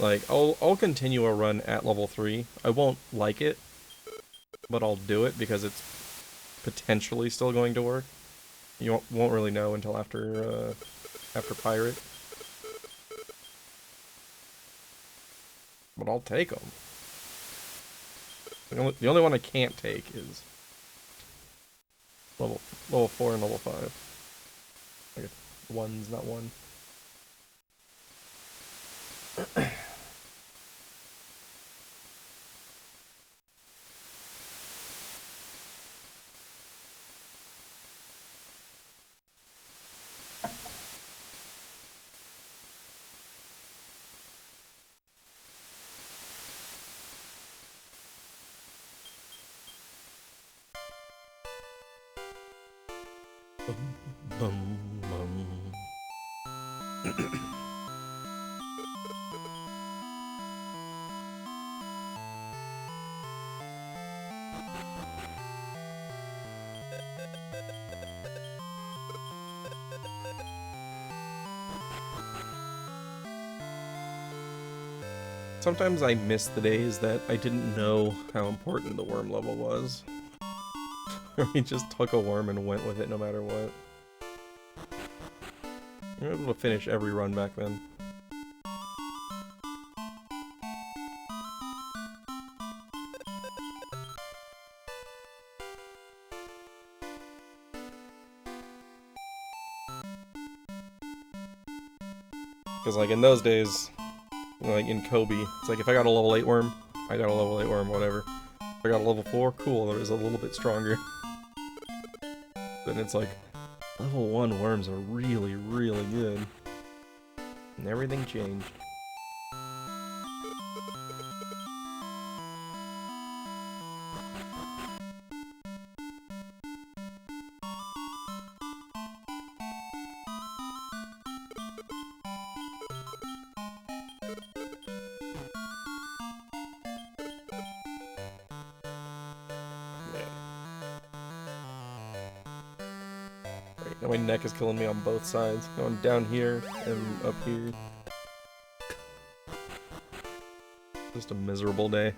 Like, I'll continue a run at level 3. I won't like it, but I'll do it because it's potentially still going to work. You won't really know until after Pirate. But I'll take them. The only one I can't take is level 4 and level 5. Like, one's not one. Bum, bum. Sometimes I miss the days that I didn't know how important the worm level was. We just took a worm and went with it no matter what. We were able to finish every run back then. Because, like, in those days, like in Kobe, it's like if I got a level 8 worm, I got a level 8 worm, whatever. If I got a level 4, cool, it was a little bit stronger. Then it's like, level 1 worms are really, really good. And everything changed. Now my neck is killing me on both sides. Going down here and up here. Just a miserable day.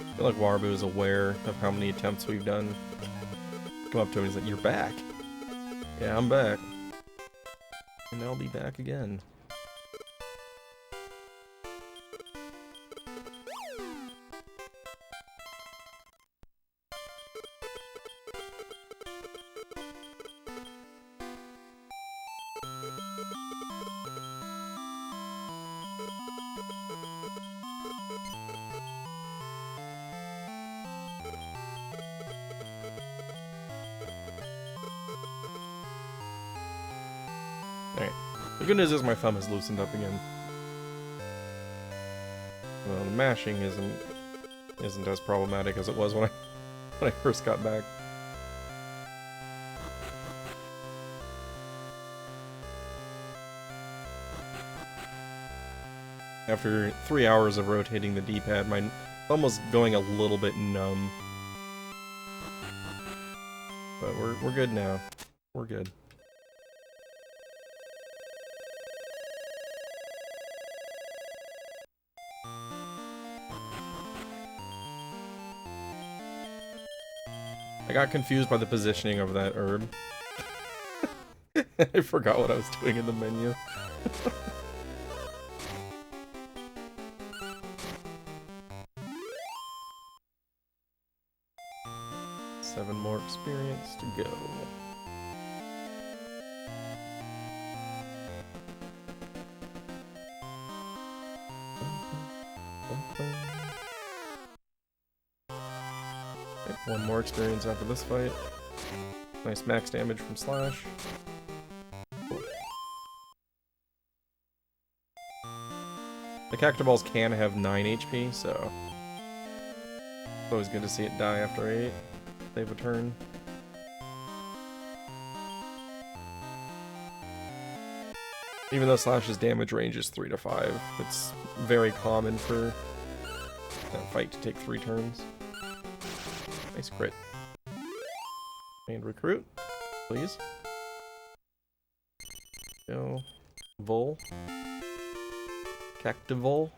I feel like Warbu is aware of how many attempts we've done. Come up to him and he's like, "You're back." Yeah, I'm back. And I'll be back again. Alright. The good news is my thumb has loosened up again. Well, the mashing isn't as problematic as it was when when I first got back. After 3 hours of rotating the D-pad, my thumb was going a little bit numb. But we're good now. We're good. I got confused by the positioning of that herb. I forgot what I was doing in the menu. 7 more experience to go. Okay, 1 more experience after this fight. Nice max damage from Slash. Cool. The Cactus Balls can have 9 HP, so it's always good to see it die after 8. Save a turn. Even though Slash's damage range is 3 to 5, it's very common for that fight to take 3 turns. Nice crit. And recruit, please. Go. Vol. Cactivol.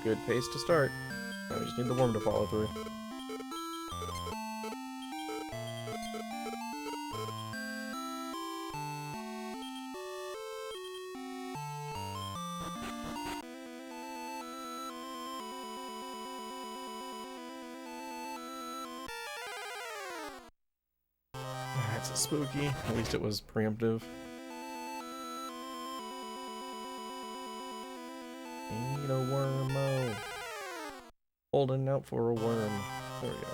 Good pace to start. Now we just need the worm to follow through. That's a spooky. At least it was preemptive. Need a wormo. Holding out for a worm. There we go.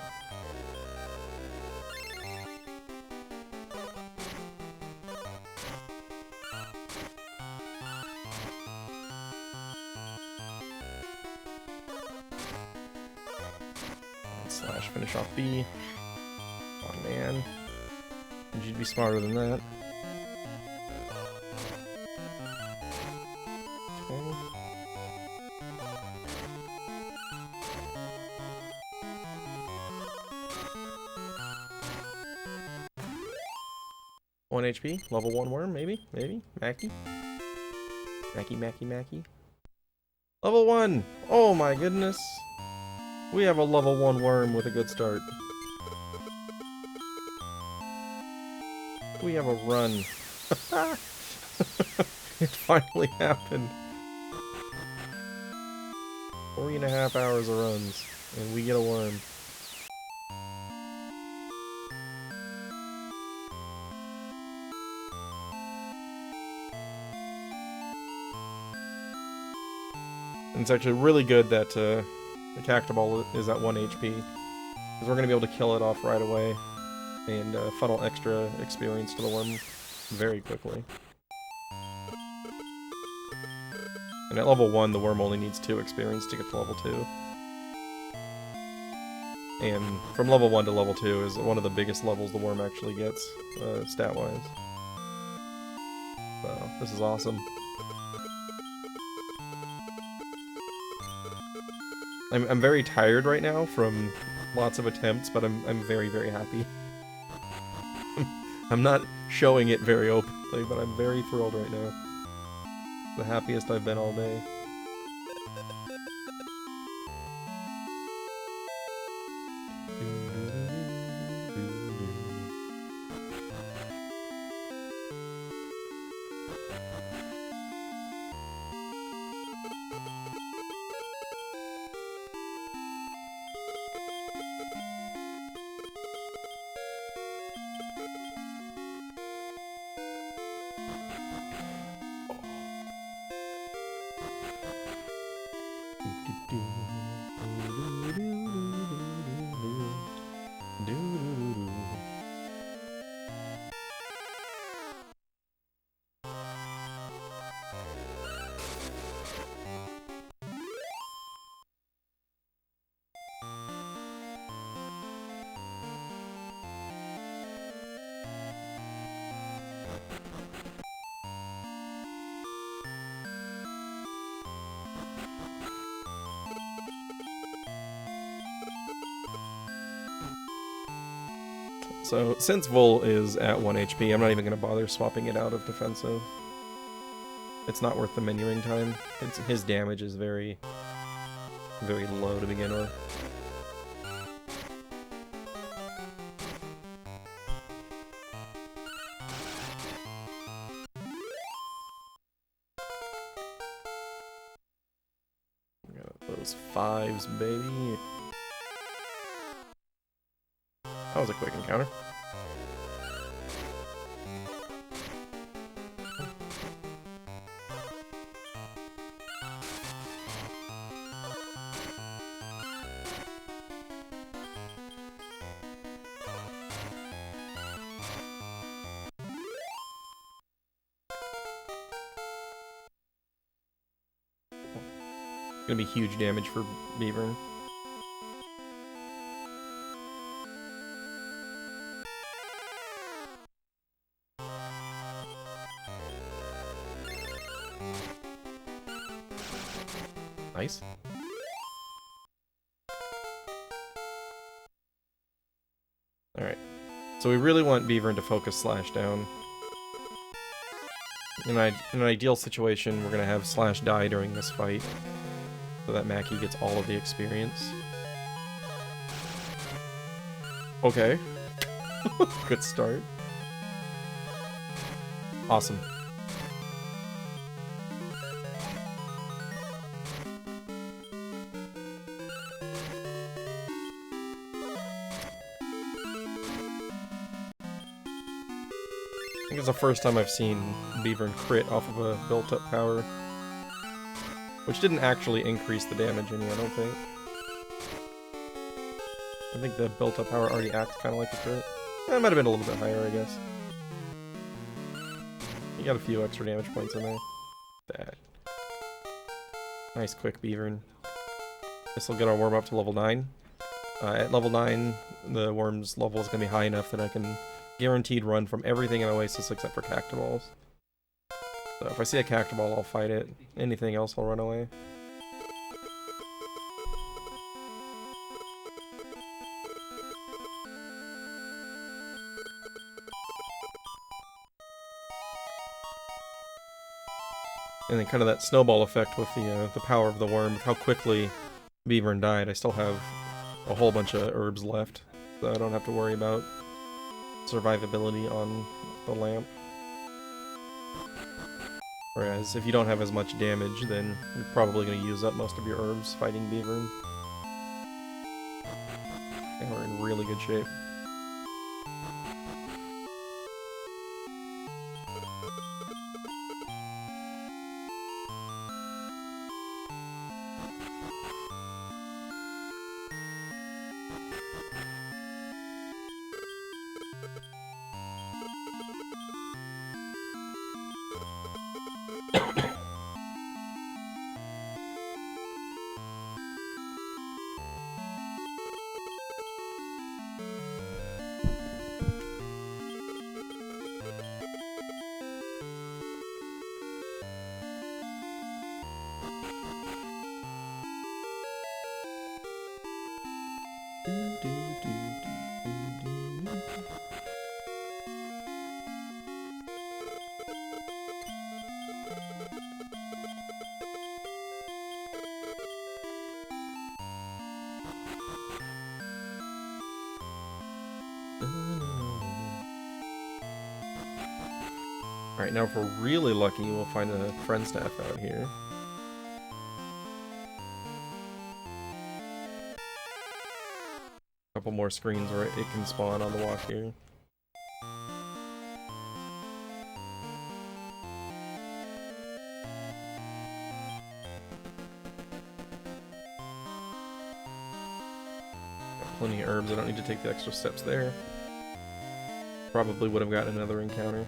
And Slash finish off B. Oh man. You'd be smarter than that. Okay. One HP, level 1 worm, maybe? Mackie? Mackie. Level 1! Oh my goodness! We have a level 1 worm with a good start. We have a run. It finally happened. 3.5 hours of runs, and we get a worm. And it's actually really good that the Cactus Ball is at 1 HP, because we're going to be able to kill it off right away and funnel extra experience to the worm very quickly. And at level 1, the worm only needs 2 experience to get to level 2. And from level 1 to level 2 is one of the biggest levels the worm actually gets, stat-wise. So, this is awesome. I'm very tired right now from lots of attempts, but I'm very, very happy. I'm not showing it very openly, but I'm very thrilled right now. The happiest I've been all day. So, since Vol is at 1 HP, I'm not even going to bother swapping it out of defensive. It's not worth the menuing time. His damage is very, very low to begin with. Got those 5s, baby. That was a quick encounter. Gonna be huge damage for Beaver. Nice. Alright. So we really want Beaver to focus Slash down. In an ideal situation, we're gonna have Slash die during this fight, so that Mackie gets all of the experience. Okay. Good start. Awesome. I think it's the first time I've seen Beaver crit off of a built-up power. Which didn't actually increase the damage any, I don't think. I think the built-up power already acts kind of like a crit. It might have been a little bit higher, I guess. You got a few extra damage points in there. That. Nice quick Beaver. This will get our worm up to level 9. At level 9, the worm's level is going to be high enough that I can guaranteed run from everything in Oasis except for Cactaballs. So if I see a Cactaball, I'll fight it. Anything else, I'll run away. And then kind of that snowball effect with the power of the worm, with how quickly Beaver died. I still have a whole bunch of herbs left, so I don't have to worry about survivability on the lamp. Whereas if you don't have as much damage, then you're probably going to use up most of your herbs fighting Beaver. And we're in really good shape. Alright, now if we're really lucky, we'll find a friend staff out here. A couple more screens where it can spawn on the walk here. Got plenty of herbs, I don't need to take the extra steps there. Probably would have gotten another encounter.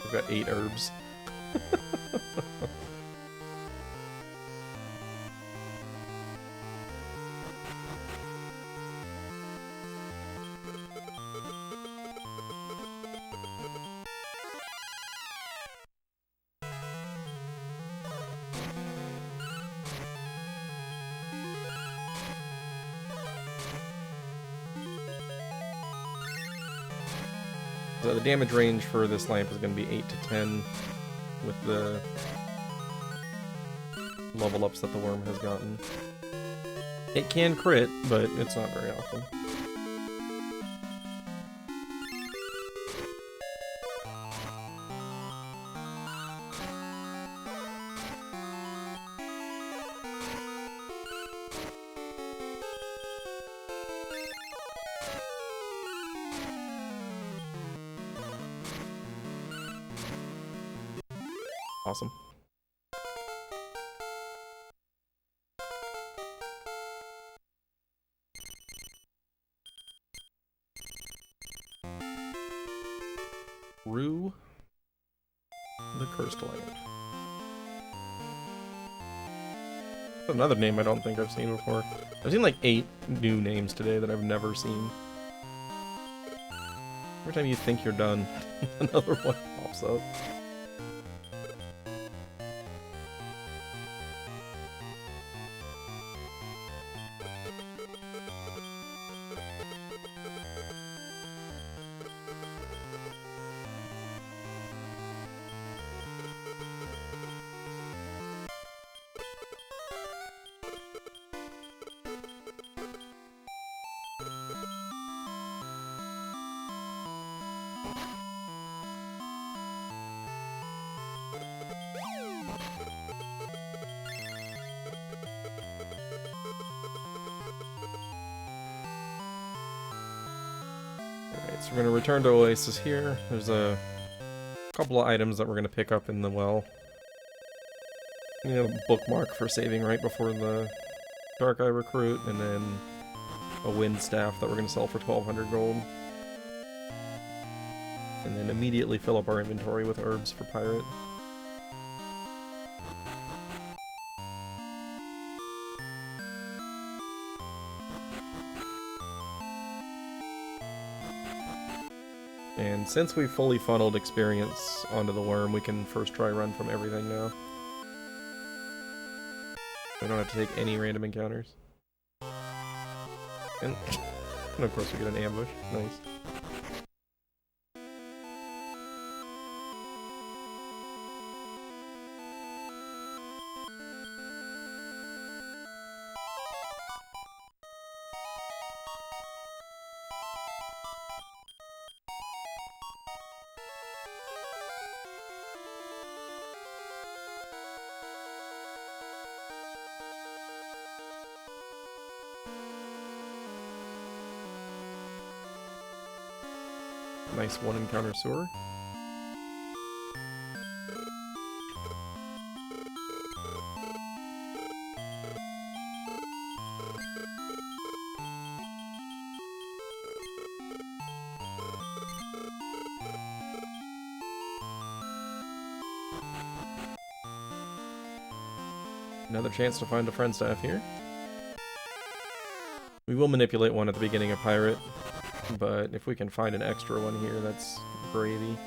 I've got 8 herbs. So the damage range for this lamp is going to be 8 to 10 with the level ups that the worm has gotten. It can crit, but it's not very often. Awesome. Rue the Cursed Land. Another name I don't think I've seen before. I've seen like 8 new names today that I've never seen. Every time you think you're done, another one pops up. So we're going to return to Oasis here. There's a couple of items that we're going to pick up in the well. You know, a bookmark for saving right before the Dark Eye recruit, and then a wind staff that we're going to sell for 1200 gold. And then immediately fill up our inventory with herbs for Pirate. And since we've fully funneled experience onto the worm, we can first try run from everything now. We don't have to take any random encounters. And of course we get an ambush. Nice. Nice one encounter sewer. Another chance to find a friend staff here. We will manipulate one at the beginning of Pirate, but if we can find an extra one here, that's gravy.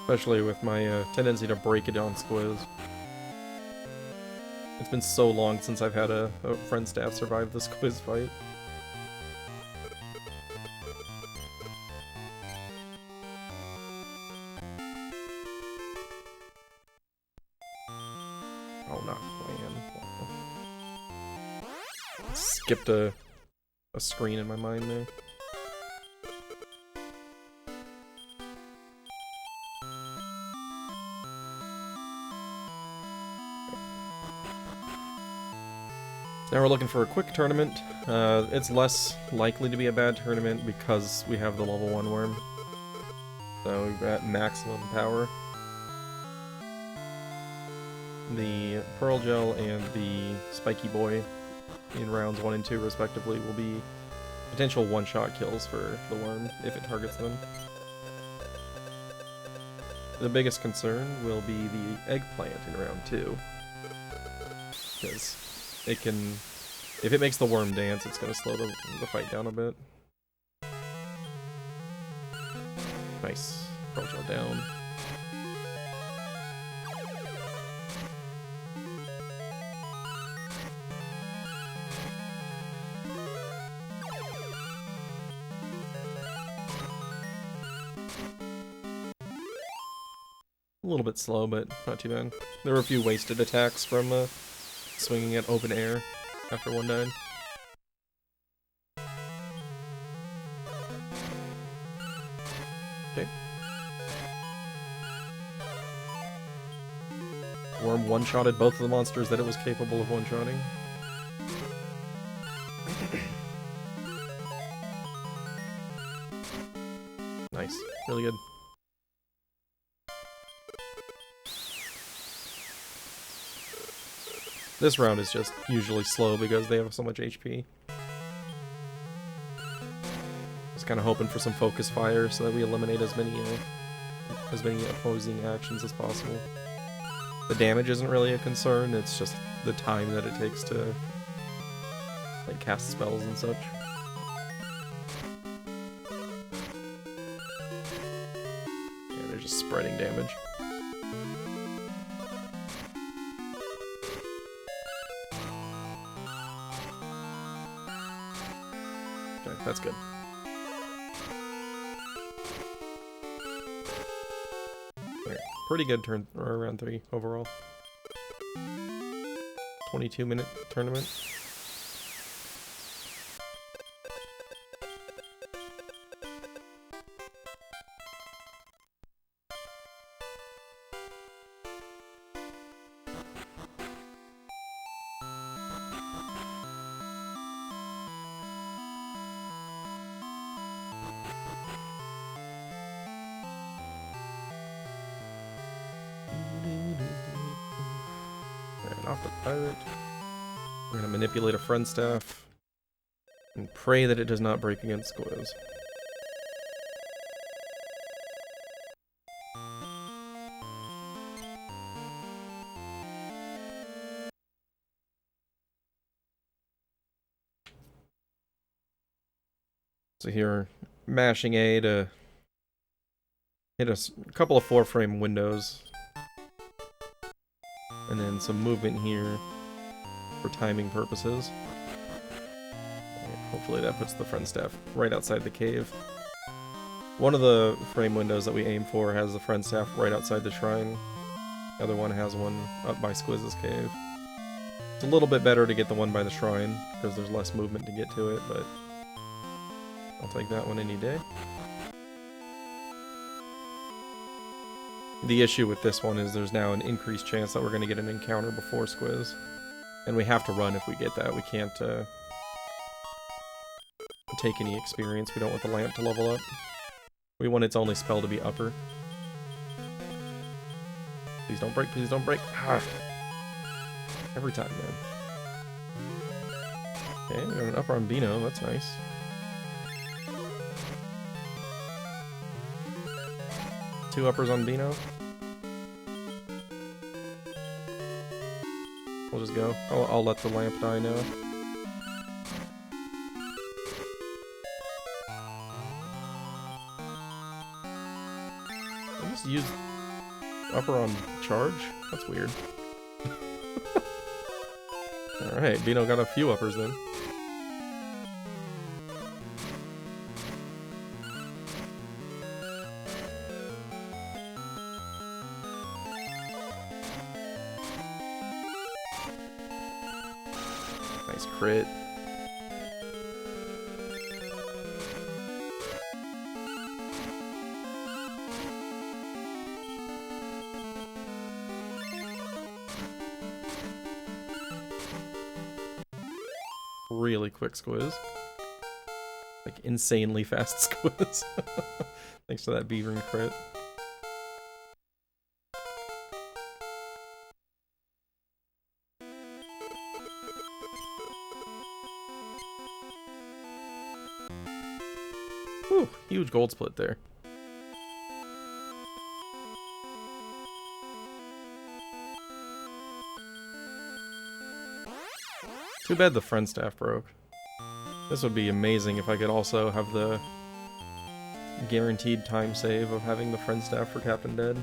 Especially with my tendency to break it on squiz. It's been so long since I've had a friend staff survive the squiz fight. Oh, not plan. Skipped a screen in my mind there. Now we're looking for a quick tournament. It's less likely to be a bad tournament because we have the level 1 worm. So we've got maximum power. The Pearl Gel and the Spiky Boy in rounds 1 and 2 respectively will be potential one-shot kills for the worm if it targets them. The biggest concern will be the eggplant in round 2. Because it can, if it makes the worm dance, it's going to slow the fight down a bit. Nice. Pearl Gel down. A little bit slow, but not too bad. There were a few wasted attacks from swinging at open air after one died. Okay. Worm one-shotted both of the monsters that it was capable of one-shotting. Nice. Really good. This round is just usually slow because they have so much HP. Just kind of hoping for some focus fire so that we eliminate as many opposing actions as possible. The damage isn't really a concern, it's just the time that it takes to like cast spells and such. Yeah, they're just spreading damage. Okay, that's good. Okay, pretty good turn, or round 3 overall. 22-minute tournament. Off the pirate. We're gonna manipulate a friend staff and pray that it does not break against squares. So here, mashing A to hit a couple of 4-frame windows. And then some movement here for timing purposes. Hopefully that puts the friend staff right outside the cave. One of the frame windows that we aim for has the friend staff right outside the shrine. The other one has one up by Squizz's cave. It's a little bit better to get the one by the shrine, because there's less movement to get to it, but I'll take that one any day. The issue with this one is there's now an increased chance that we're going to get an encounter before Squiz. And we have to run if we get that. We can't take any experience. We don't want the lamp to level up. We want its only spell to be upper. Please don't break, please don't break. Ah. Every time, man. Okay, we got an upper on Bino, that's nice. Two uppers on Bino. We'll just go. I'll let the lamp die now. I just used upper on charge? That's weird. Alright, Bino got a few uppers then. Nice crit. Really quick squiz. Like insanely fast squiz. Thanks to that beaver and crit. Whew, huge gold split there. Too bad the friend staff broke. This would be amazing if I could also have the guaranteed time save of having the friend staff for Captain Dead.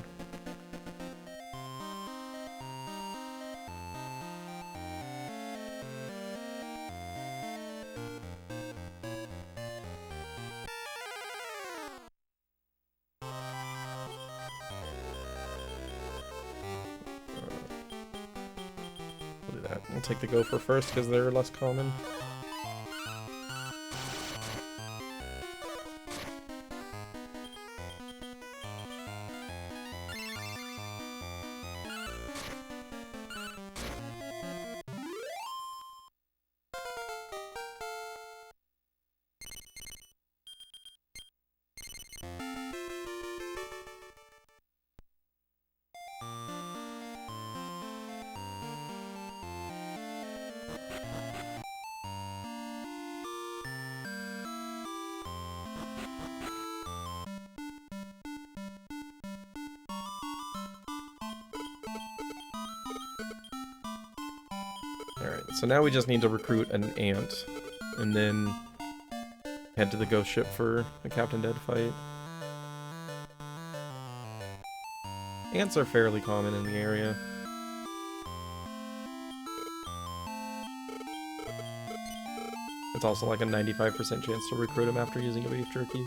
Alright, we'll take the gopher first because they're less common. Alright, so now we just need to recruit an ant, and then head to the ghost ship for a Captain Dead fight. Ants are fairly common in the area. It's also like a 95% chance to recruit them after using a beef jerky.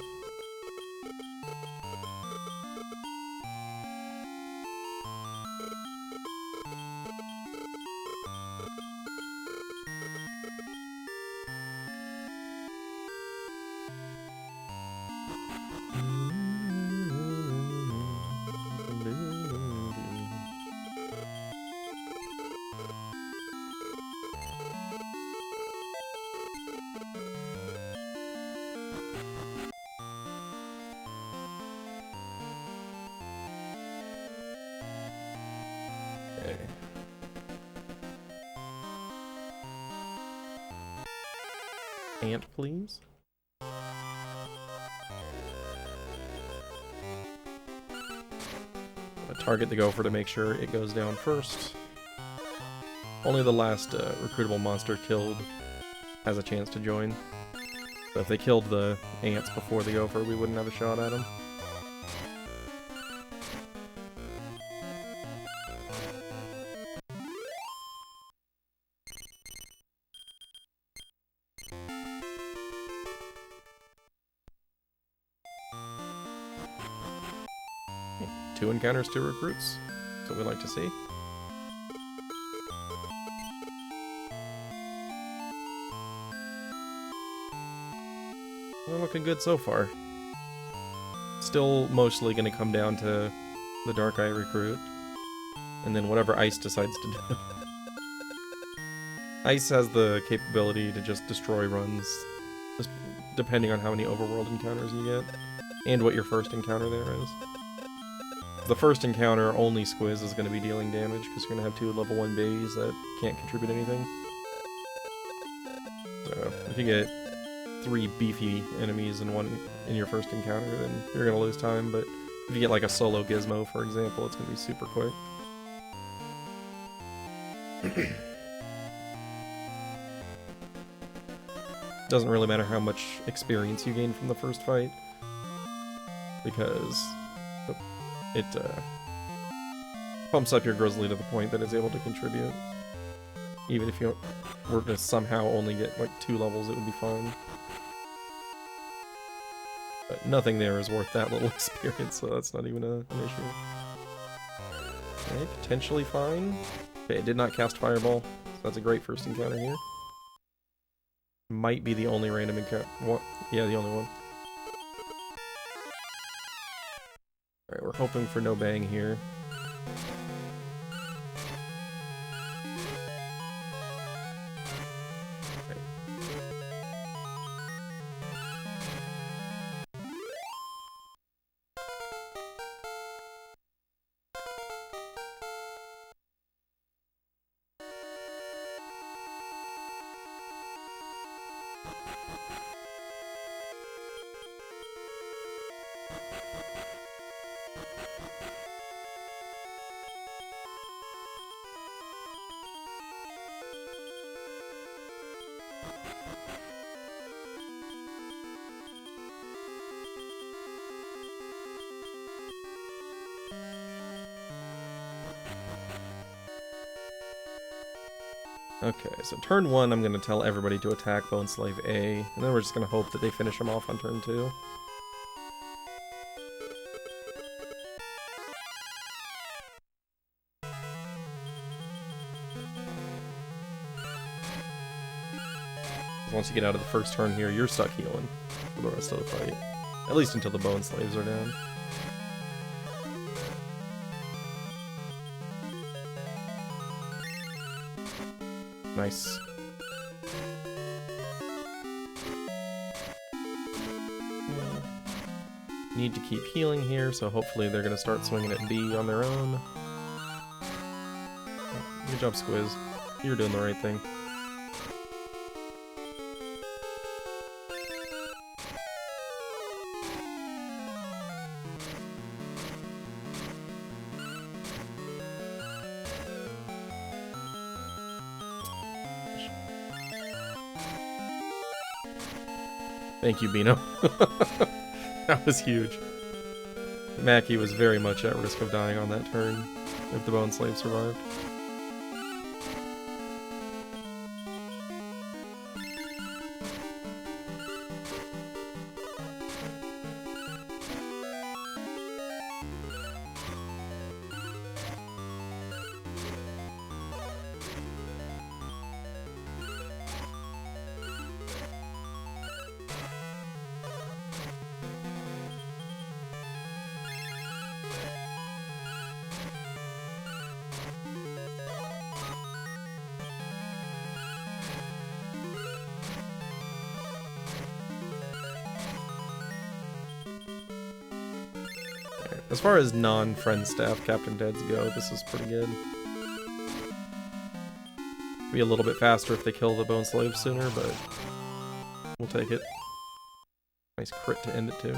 Ant, please. Target the gopher to make sure it goes down first. Only the last recruitable monster killed has a chance to join. So if they killed the ants before the gopher, we wouldn't have a shot at them. Two encounters, two recruits. That's what we like to see. Well, looking good so far. Still mostly going to come down to the Dark Eye recruit, and then whatever Ice decides to do. Ice has the capability to just destroy runs, just depending on how many overworld encounters you get, and what your first encounter there is. The first encounter, only Squiz is going to be dealing damage, because you're going to have two level 1 babies that can't contribute anything. So, if you get 3 beefy enemies in your first encounter, then you're going to lose time, but if you get like a solo Gizmo, for example, it's going to be super quick. Doesn't really matter how much experience you gain from the first fight, because it pumps up your Grizzly to the point that it's able to contribute. Even if you were to somehow only get like 2 levels, it would be fine. But nothing there is worth that little experience, so that's not even an issue. Okay, potentially fine. Okay, it did not cast Fireball, so that's a great first encounter here. Might be the only random encounter. What? Yeah, the only one. Alright, we're hoping for no bang here. Okay, so turn 1, I'm going to tell everybody to attack Bone Slave A, and then we're just going to hope that they finish him off on turn 2. once you get out of the first turn here, you're stuck healing for the rest of the fight. At least until the bone slaves are down. Nice. Need to keep healing here, so hopefully they're going to start swinging at B on their own. Good job, Squiz. You're doing the right thing. Thank you, Bino. That was huge. Mackie was very much at risk of dying on that turn if the Bone Slave survived. As far as non-friend staff Captain Deads go, this is pretty good. Be a little bit faster if they kill the Bone Slave sooner, but we'll take it. Nice crit to end it too.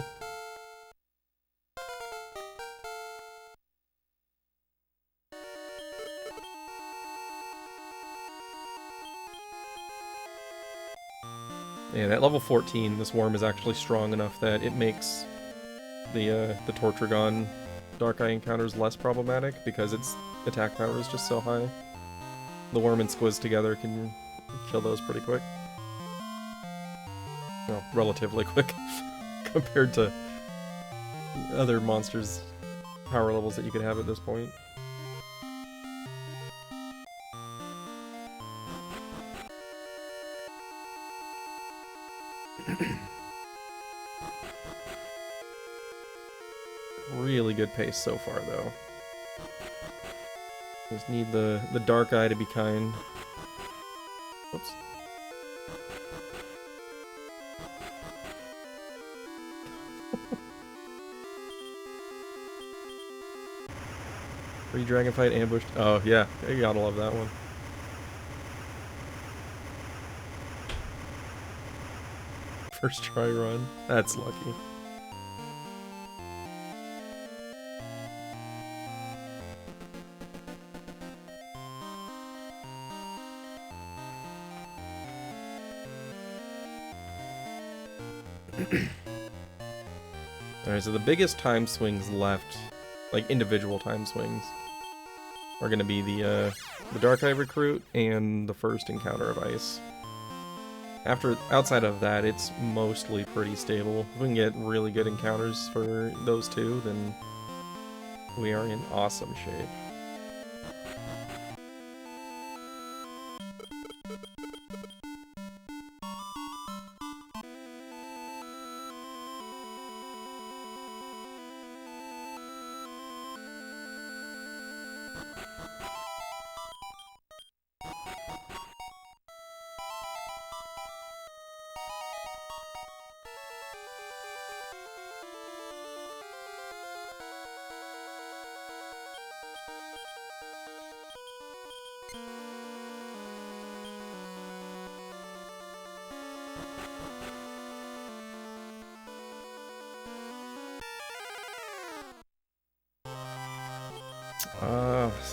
And at level 14, this worm is actually strong enough that it makes the Tortragon Dark Eye encounters less problematic because its attack power is just so high. The worm and Squiz together can kill those pretty quick. Well, relatively quick compared to other monsters' power levels that you could have at this point. Really good pace so far, though. Just need the Dark Eye to be kind. Oops. Free dragon fight ambushed. Oh yeah, you gotta love that one. First try run. That's lucky. Alright, so the biggest time swings left, like individual time swings, are going to be the Dark Eye recruit and the first encounter of ice. Outside of that, it's mostly pretty stable. If we can get really good encounters for those two, then we are in awesome shape.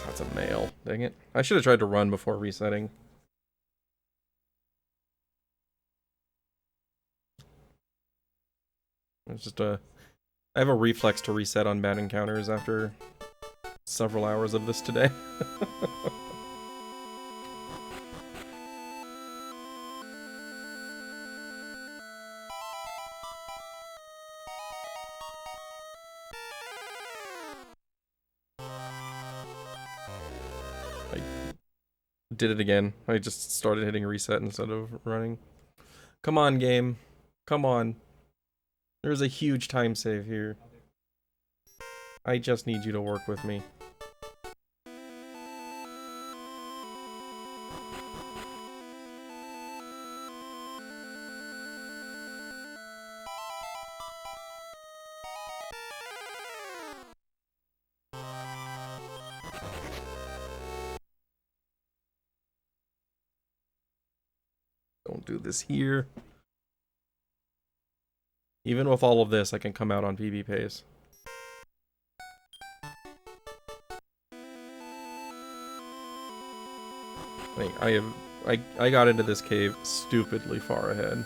That's a male. Dang it. I should have tried to run before resetting. It's just I have a reflex to reset on bad encounters after several hours of this today. Did it again. I just started hitting reset instead of running. Come on, game. Come on. There's a huge time save here. I just need you to work with me. Don't do this here. Even with all of this, I can come out on PB pace. Like, I got into this cave stupidly far ahead.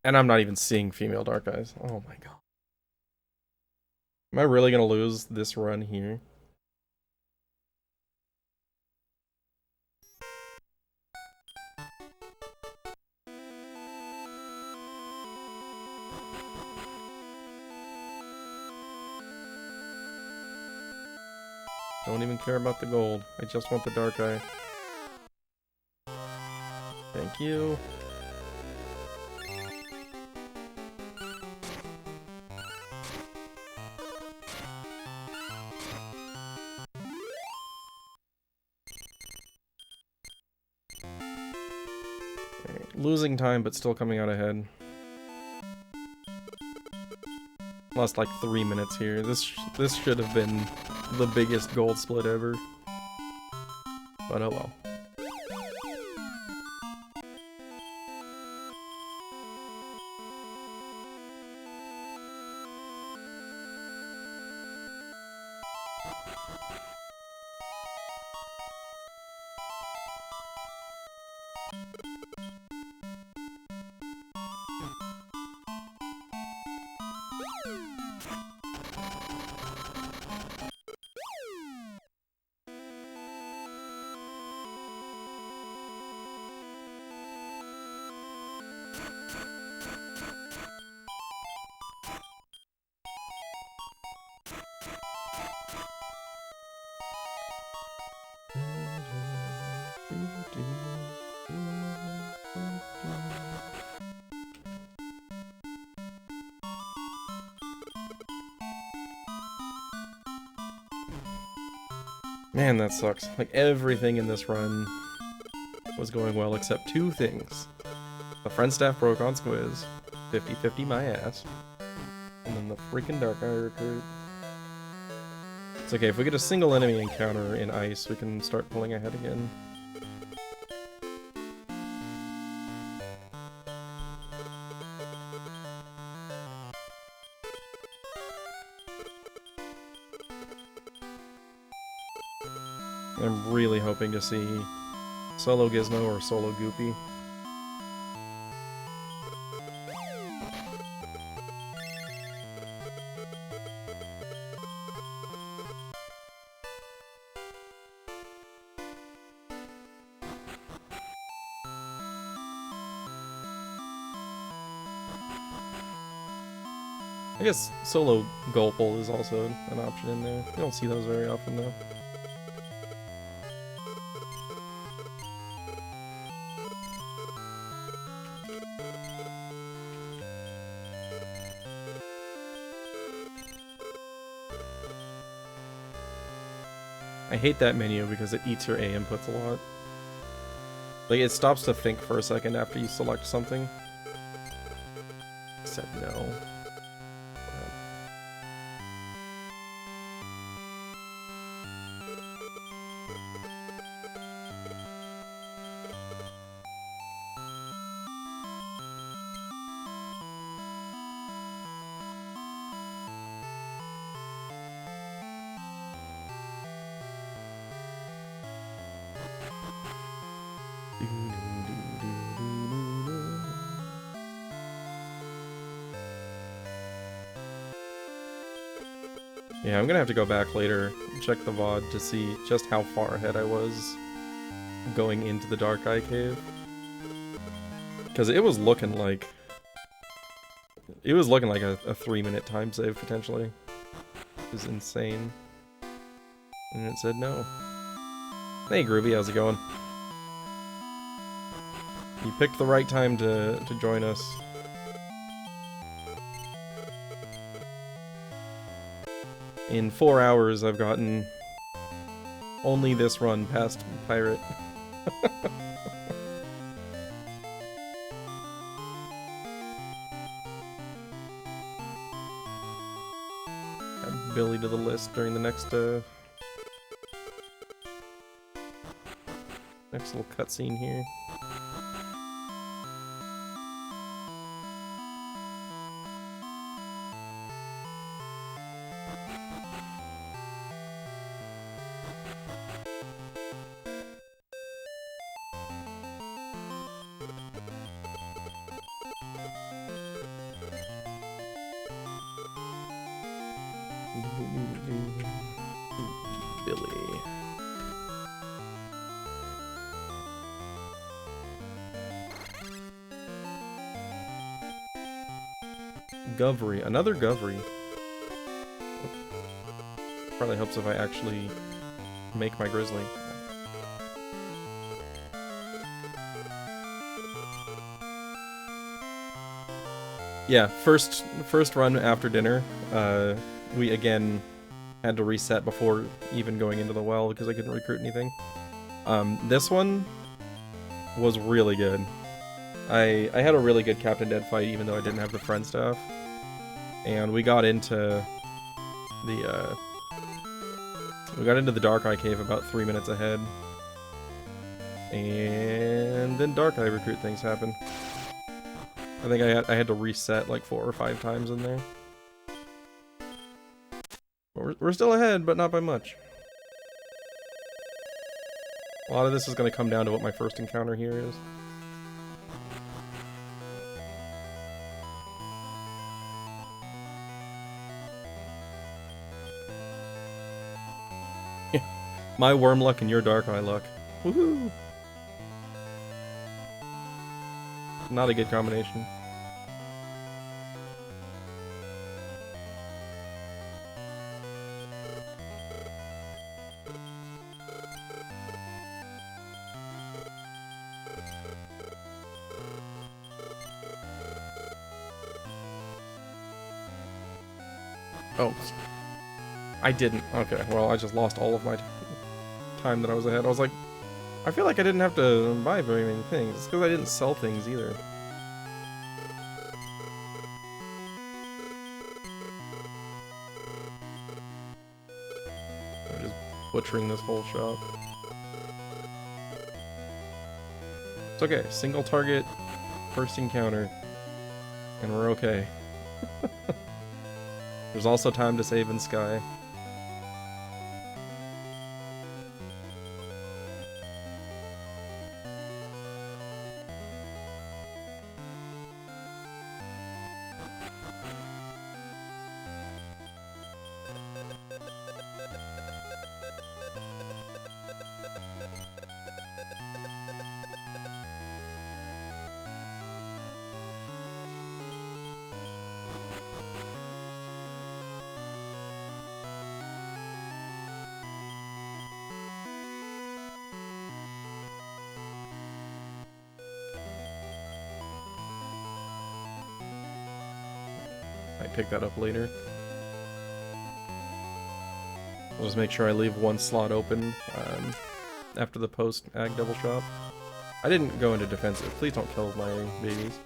And I'm not even seeing female dark eyes. Oh my god. Am I really gonna lose this run here? Don't even care about the gold. I just want the dark eye. Thank you. Alright, losing time, but still coming out ahead. Lost like 3 minutes here. This should have been the biggest gold split ever. But oh well. Man, that sucks. Like, everything in this run was going well except two things. The friend staff broke on Squiz, 50-50 my ass, and then the freaking Dark Eye recruit. It's okay, if we get a single enemy encounter in ice, we can start pulling ahead again. I'm really hoping to see Solo Gizmo or Solo Goopy. I guess Solo Gulple is also an option in there. You don't see those very often though. I hate that menu because it eats your A inputs a lot. Like, it stops to think for a second after you select something. Said no. Yeah, I'm gonna have to go back later and check the VOD to see just how far ahead I was going into the Dark Eye Cave. Because it was looking like... a 3-minute time save, potentially. is insane. And it said no. Hey Groovy, how's it going? You picked the right time to join us. In 4 hours, I've gotten only this run past Pirate. Add Billy to the list during the next little cutscene here. Billy. Govry. Another Govry. Probably helps if I actually make my Grizzly. Yeah, first run after dinner, we again had to reset before even going into the well because I couldn't recruit anything. This one was really good. I had a really good Captain Dead fight even though I didn't have the friend stuff. And we got into the Dark Eye Cave about 3 minutes ahead. And then Dark Eye recruit things happened. I think I had to reset like 4 or 5 times in there. We're still ahead, but not by much. A lot of this is going to come down to what my first encounter here is. My worm luck and your dark eye luck. Woohoo! Not a good combination. Oh. I didn't. Okay, well, I just lost all of my time that I was ahead. I was like, I feel like I didn't have to buy very many things. It's because I didn't sell things either. I'm just butchering this whole shop. It's okay. Single target, first encounter, and we're okay. There's also time to save in Sky. Pick that up later. I'll just make sure I leave one slot open after the post-ag double shop. I didn't go into defensive. Please don't kill my babies.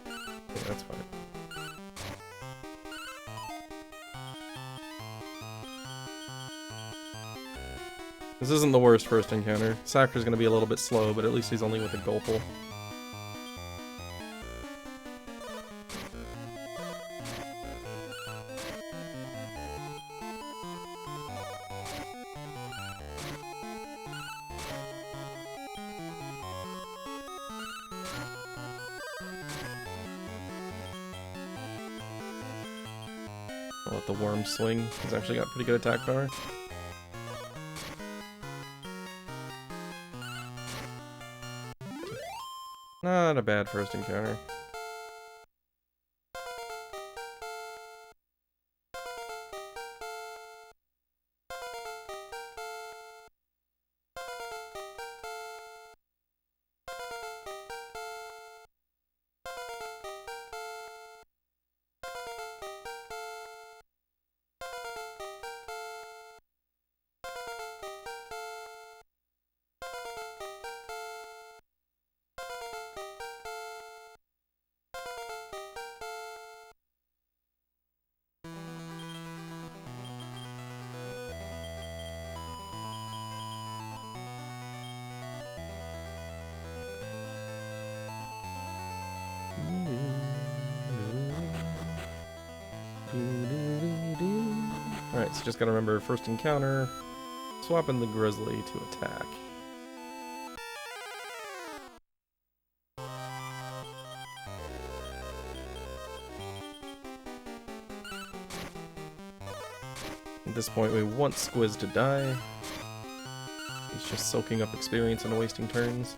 Yeah, that's fine. This isn't the worst first encounter. Sacre's gonna be a little bit slow, but at least he's only with a Gulpal. I'll let the worm swing. He's actually got pretty good attack power. Not a bad first encounter. Alright, so just gotta remember first encounter, swapping the grizzly to attack. At this point, we want Squiz to die. He's just soaking up experience and wasting turns.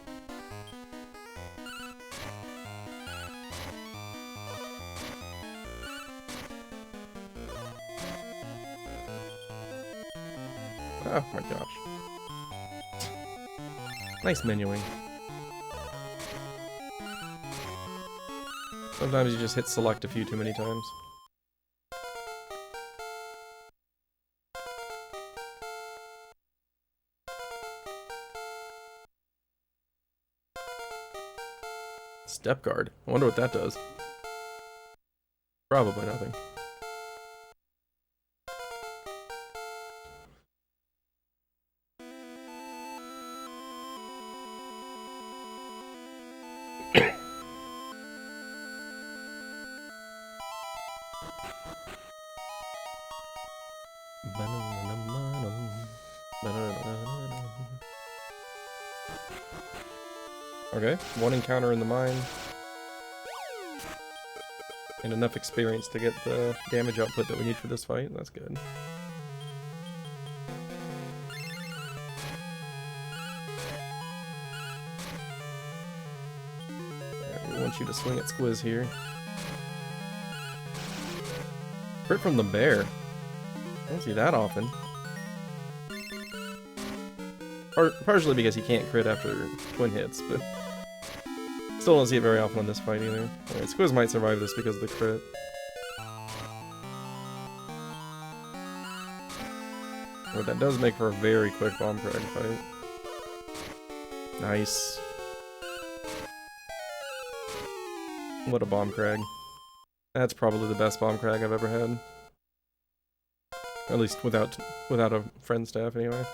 Oh my gosh. Nice menuing. Sometimes you just hit select a few too many times. Step guard. I wonder what that does. Probably nothing. Okay, one encounter in the mine. And enough experience to get the damage output that we need for this fight. That's good. Alright, we want you to swing at Squiz here. Crit from the bear. I don't see that often. Partially because he can't crit after twin hits, but still don't see it very often in this fight either. Alright, Squiz might survive this because of the crit. But that does make for a very quick bomb crag fight. Nice. What a bomb crag. That's probably the best bomb crag I've ever had. At least without a friend staff anyway.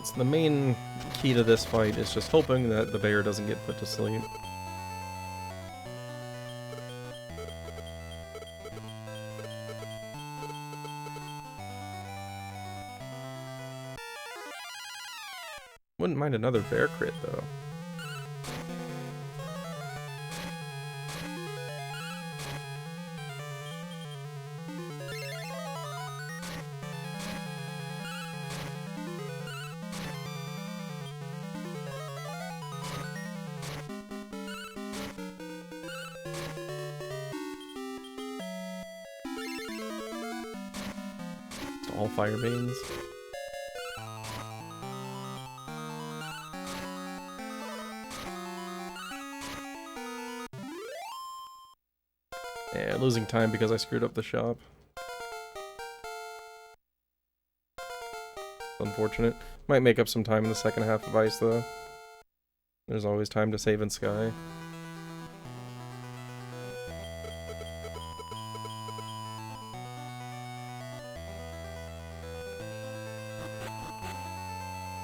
So the main key to this fight is just hoping that the bear doesn't get put to sleep. Wouldn't mind another bear crit though. all fire mains. Yeah, losing time because I screwed up the shop. Unfortunate. Might make up some time in the second half of Ice, though. There's always time to save in Sky.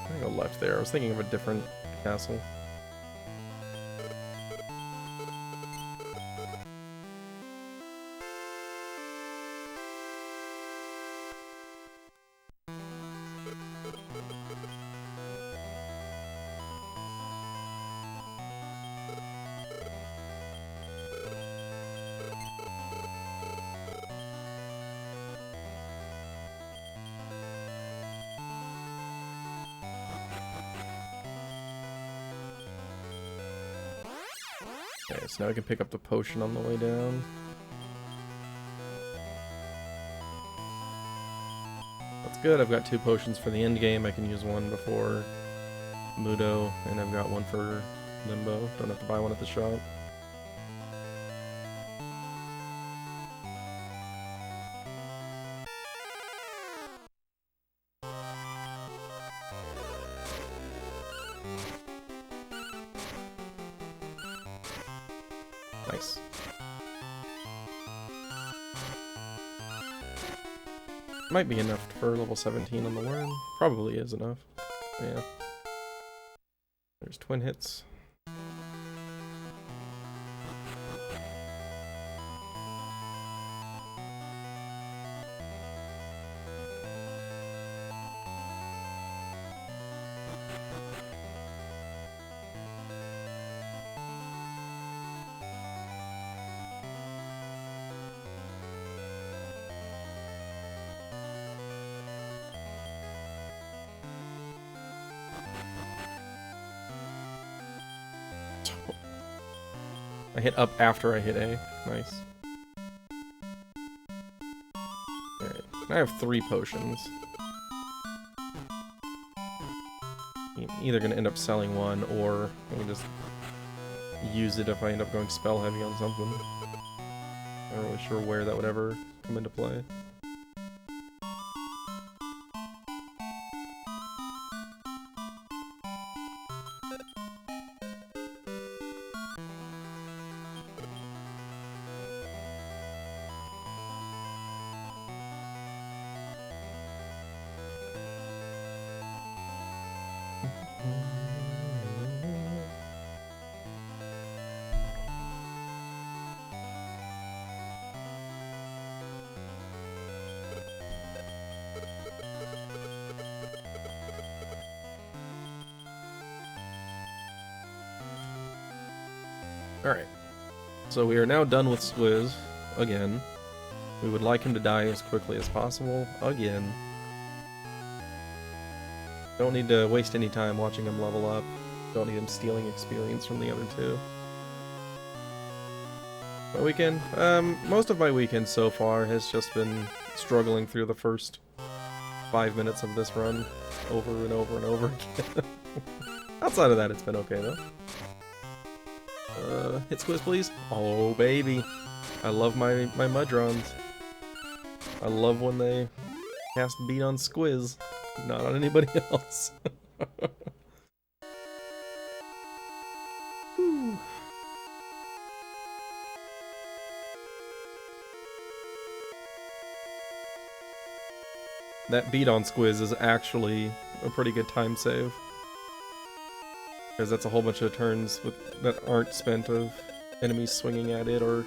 I go left there. I was thinking of a different castle. Okay, so now I can pick up the potion on the way down. That's good, I've got 2 potions for the end game. I can use one before Mudo, and I've got one for Limbo. Don't have to buy one at the shop. Nice. Might be enough for level 17 on the worm. Probably is enough. Yeah. There's twin hits. I hit up after I hit A. Nice. Alright. I have 3 potions. I'm either gonna end up selling one, or I can just use it if I end up going spell heavy on something. I'm not really sure where that would ever come into play. Alright, so we are now done with Squiz, again. We would like him to die as quickly as possible, again. Don't need to waste any time watching him level up. Don't need him stealing experience from the other 2. My weekend? Most of my weekend so far has just been struggling through the first 5 minutes of this run over and over and over again. Outside of that, it's been okay, though. Hit Squiz, please. Oh, baby. I love my Mudrons. I love when they cast beat on Squiz, not on anybody else. That beat on Squiz is actually a pretty good time save. Because that's a whole bunch of turns that aren't spent of enemies swinging at it or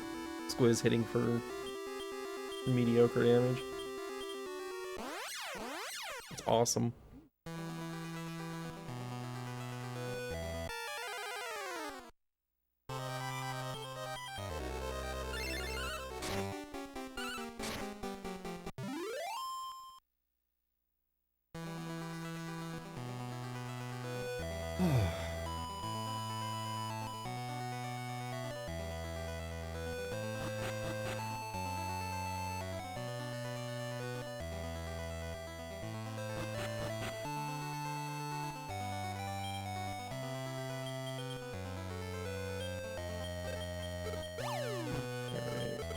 Squiz hitting for mediocre damage. It's awesome.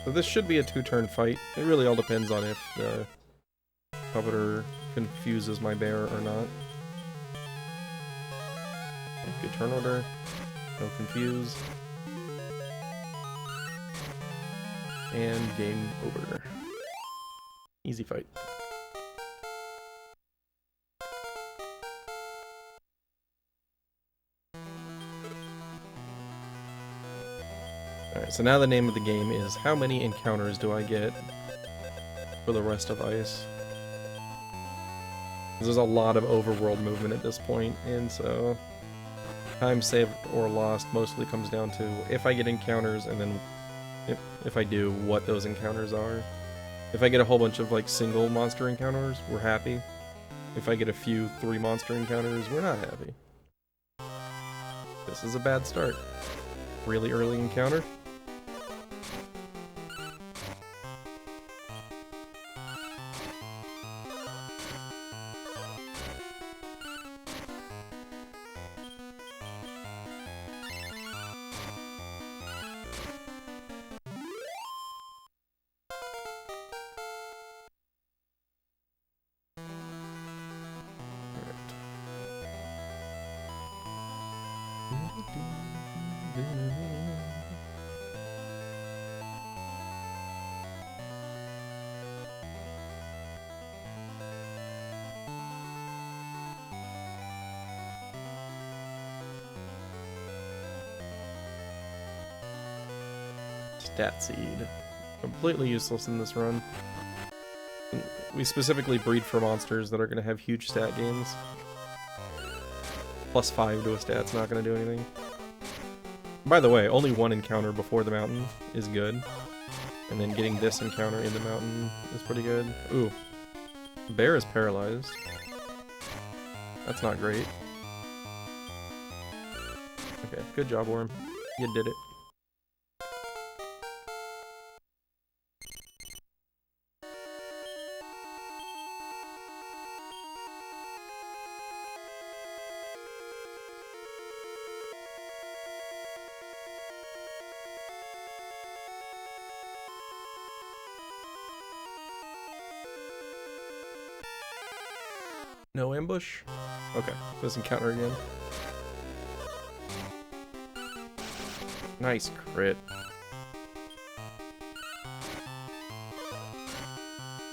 So this should be a 2-turn fight. It really all depends on if the puppeter confuses my bear or not. Good turn order. No confuse. And game over. Easy fight. Alright, so now the name of the game is how many encounters do I get for the rest of Ice? There's a lot of overworld movement at this point, and so time saved or lost mostly comes down to if I get encounters, and then if I do, what those encounters are. If I get a whole bunch of like single monster encounters, we're happy. If I get a few 3 monster encounters, we're not happy. This is a bad start. Really early encounter. Stat Seed. Completely useless in this run. We specifically breed for monsters that are going to have huge stat gains. +5 to a stat's not going to do anything. By the way, only 1 encounter before the mountain is good. And then getting this encounter in the mountain is pretty good. Ooh. Bear is paralyzed. That's not great. Okay, good job, Worm. You did it. No ambush? Okay, this encounter again. Nice crit.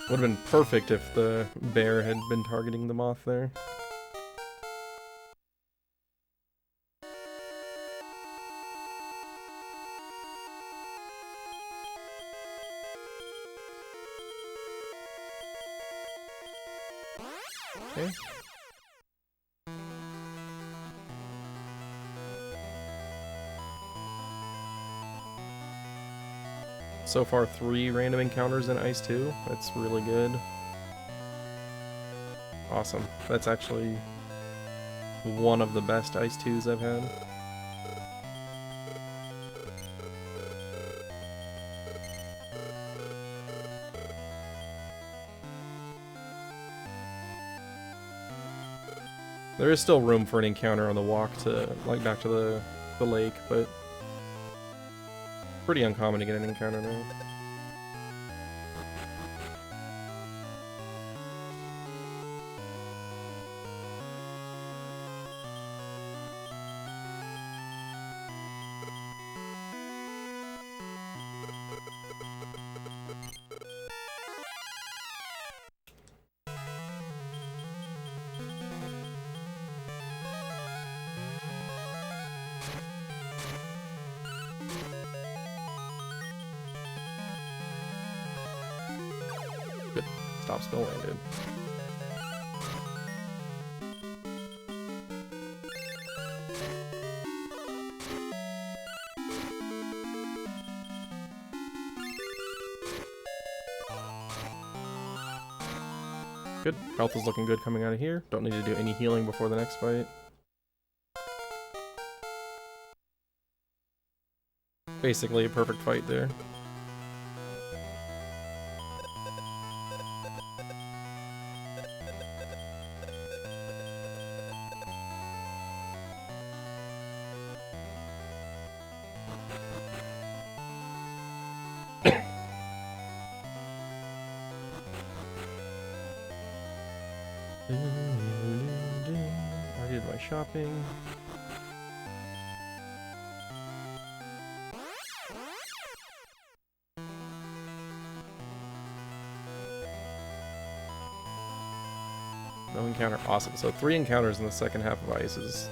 Would have been perfect if the bear had been targeting the moth there. Okay. So far 3 random encounters in Ice 2. That's really good. Awesome. That's actually one of the best Ice 2s I've had. There is still room for an encounter on the walk to, like, back to the lake, but pretty uncommon to get an encounter now. Good. Stop spell landed. Good. Health is looking good coming out of here. Don't need to do any healing before the next fight. Basically a perfect fight there. I did my shopping. No encounter, awesome. So 3 encounters in the second half of Ice is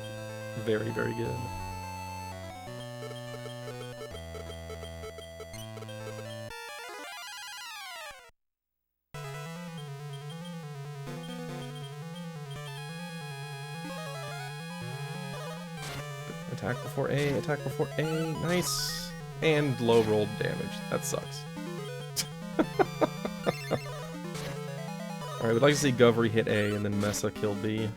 very, very good. Attack before A, attack before A, nice! And low rolled damage, that sucks. Alright, we'd like to see Govry hit A and then Mesa kill B.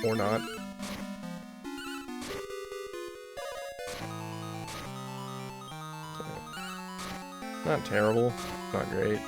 Or not. Not terrible, not great.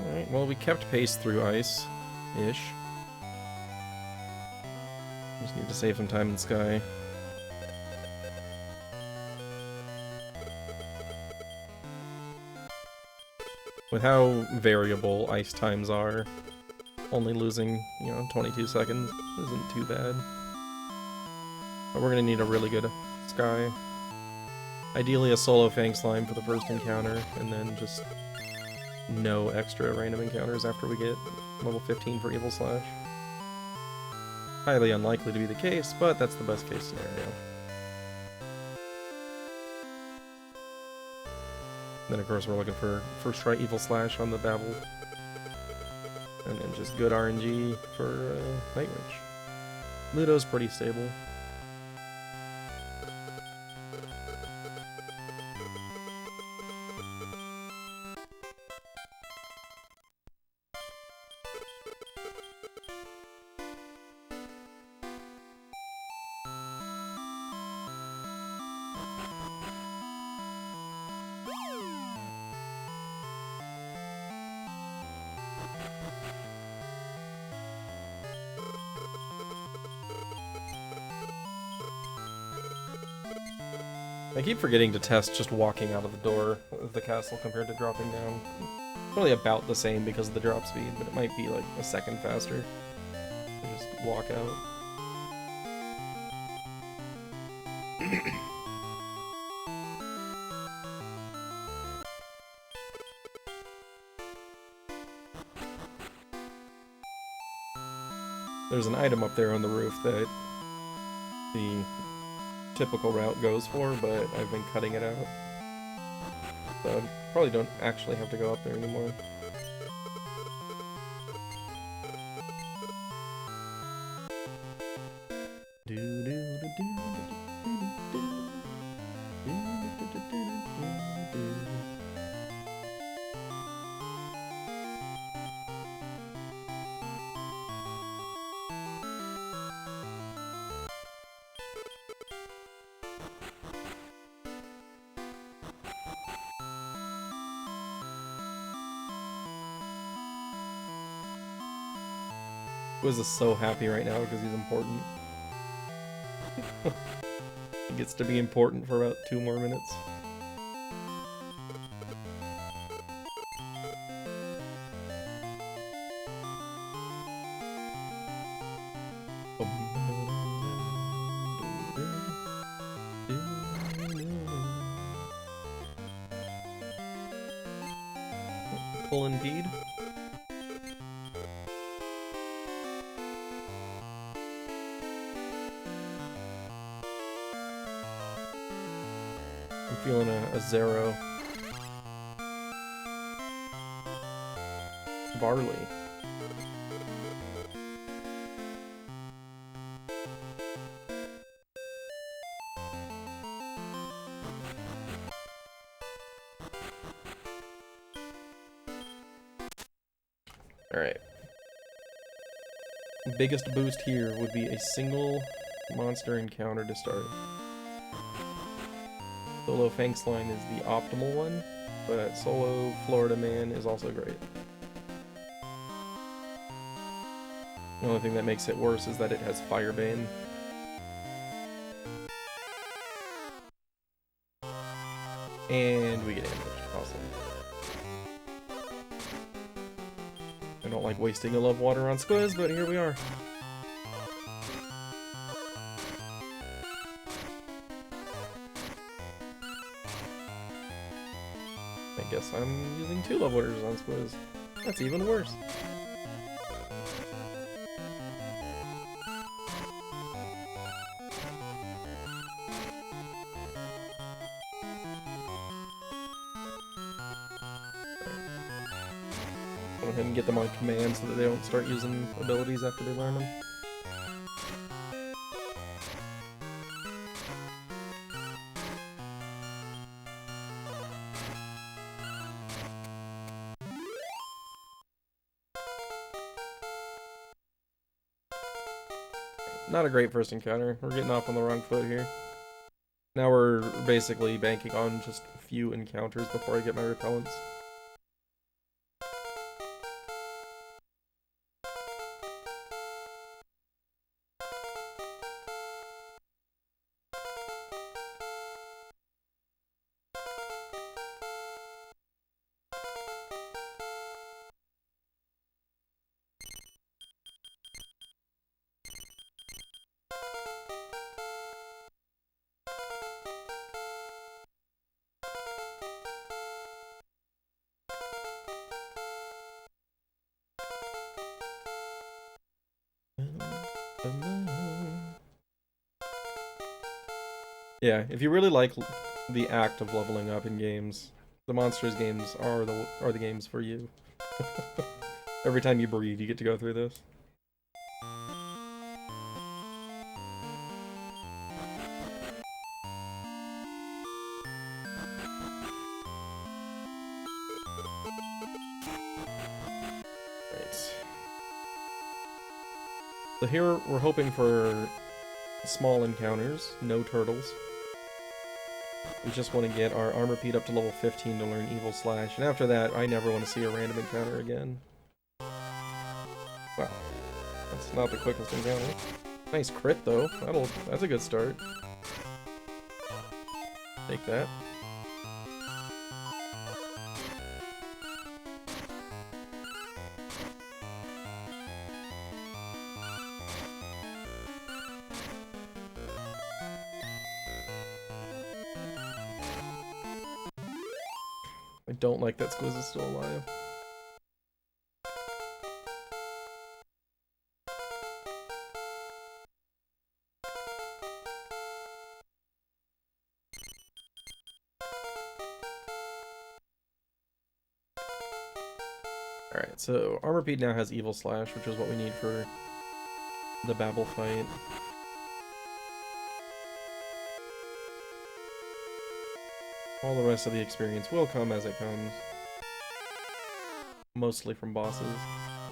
Alright, well, we kept pace through Ice-ish. Just need to save some time in Sky. With how variable Ice times are, only losing, 22 seconds isn't too bad. But we're gonna need a really good Sky. Ideally a solo Fang Slime for the first encounter, and then just no extra random encounters after we get level 15 for Evil Slash. Highly unlikely to be the case, but that's the best case scenario. Then of course we're looking for first try Evil Slash on the Babel. And then just good RNG for Night Witch. Ludo's pretty stable. I keep forgetting to test just walking out of the door of the castle compared to dropping down. It's really about the same because of the drop speed, but it might be like a second faster. You just walk out. There's an item up there on the roof that the typical route goes for, but I've been cutting it out. So I probably don't actually have to go up there anymore. Wiz is so happy right now because he's important. He gets to be important for about 2 more minutes. Full indeed. I'm feeling a zero. Barley. Alright. Biggest boost here would be a single monster encounter to start. Solo Fang Slime is the optimal one, but Solo Florida Man is also great. The only thing that makes it worse is that it has Firebane. And we get ambushed. Awesome. I don't like wasting a love water on Squiz, but here we are. I guess I'm using 2 love waters on Squiz. That's even worse. Go ahead and get them on command so that they don't start using abilities after they learn them. Not a great first encounter. We're getting off on the wrong foot here. Now we're basically banking on just a few encounters before I get my repellents. Yeah, if you really like the act of leveling up in games, the Monsters games are the games for you. Every time you breed, you get to go through this. Right. So here we're hoping for small encounters, no turtles. We just want to get our armor Pete up to level 15 to learn Evil Slash, and after that, I never want to see a random encounter again. Wow, that's not the quickest encounter. Nice crit though. That's a good start. Take that. I don't like that Squiz is still alive. Alright, so Armor Pete now has Evil Slash, which is what we need for the Babel fight. All the rest of the experience will come as it comes. Mostly from bosses.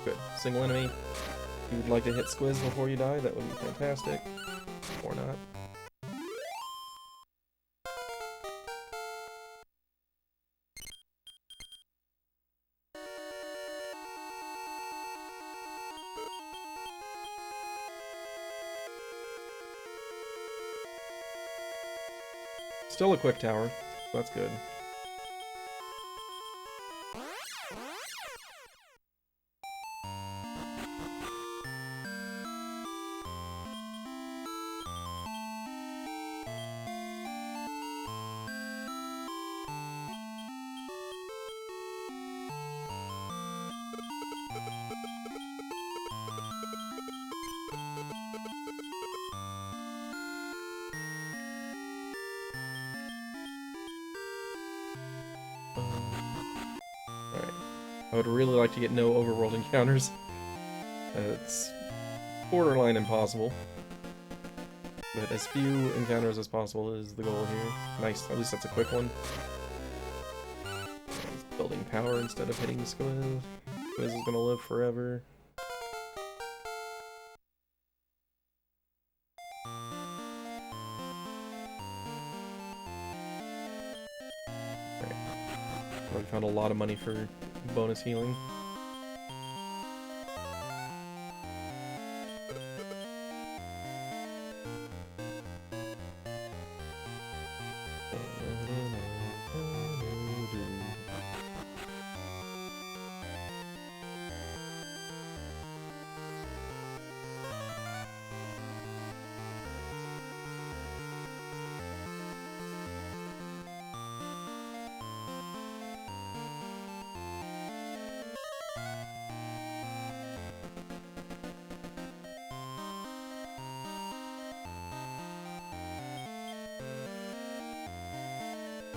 Good. Single enemy. If you would like to hit Squiz before you die, that would be fantastic. Or not. Still a quick tower. That's good. I would really like to get no overworld encounters. It's borderline impossible. But as few encounters as possible is the goal here. Nice, at least that's a quick one. He's building power instead of hitting Squiz. This is gonna live forever. Alright. Already found a lot of money for bonus healing.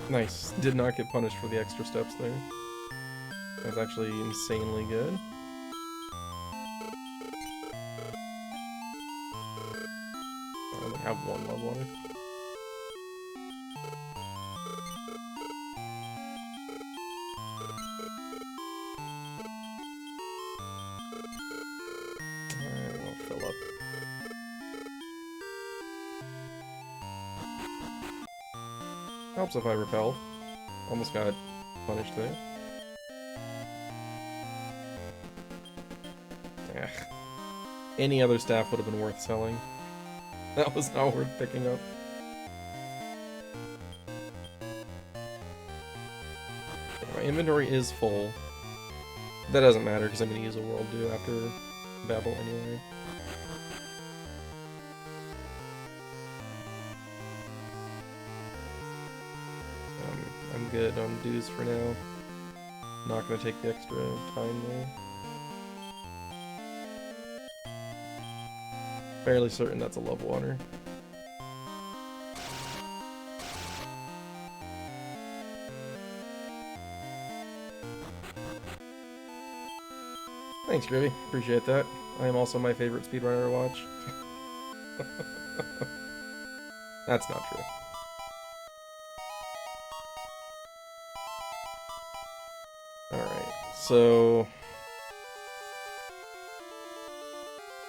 Nice. Did not get punished for the extra steps there. That's actually insanely good. I only have one love water. Alright, I'll fill up. Helps if I repel. Almost got punished there. Ugh. Any other staff would have been worth selling. That was not worth picking up. My inventory is full. That doesn't matter because I'm going to use a world do after Babel anyway. I'm good on dues for now. Not going to take the extra time there. Fairly certain that's a love water. Thanks, Gravy. Appreciate that. I am also my favorite speedrunner to watch. That's not true. Alright, so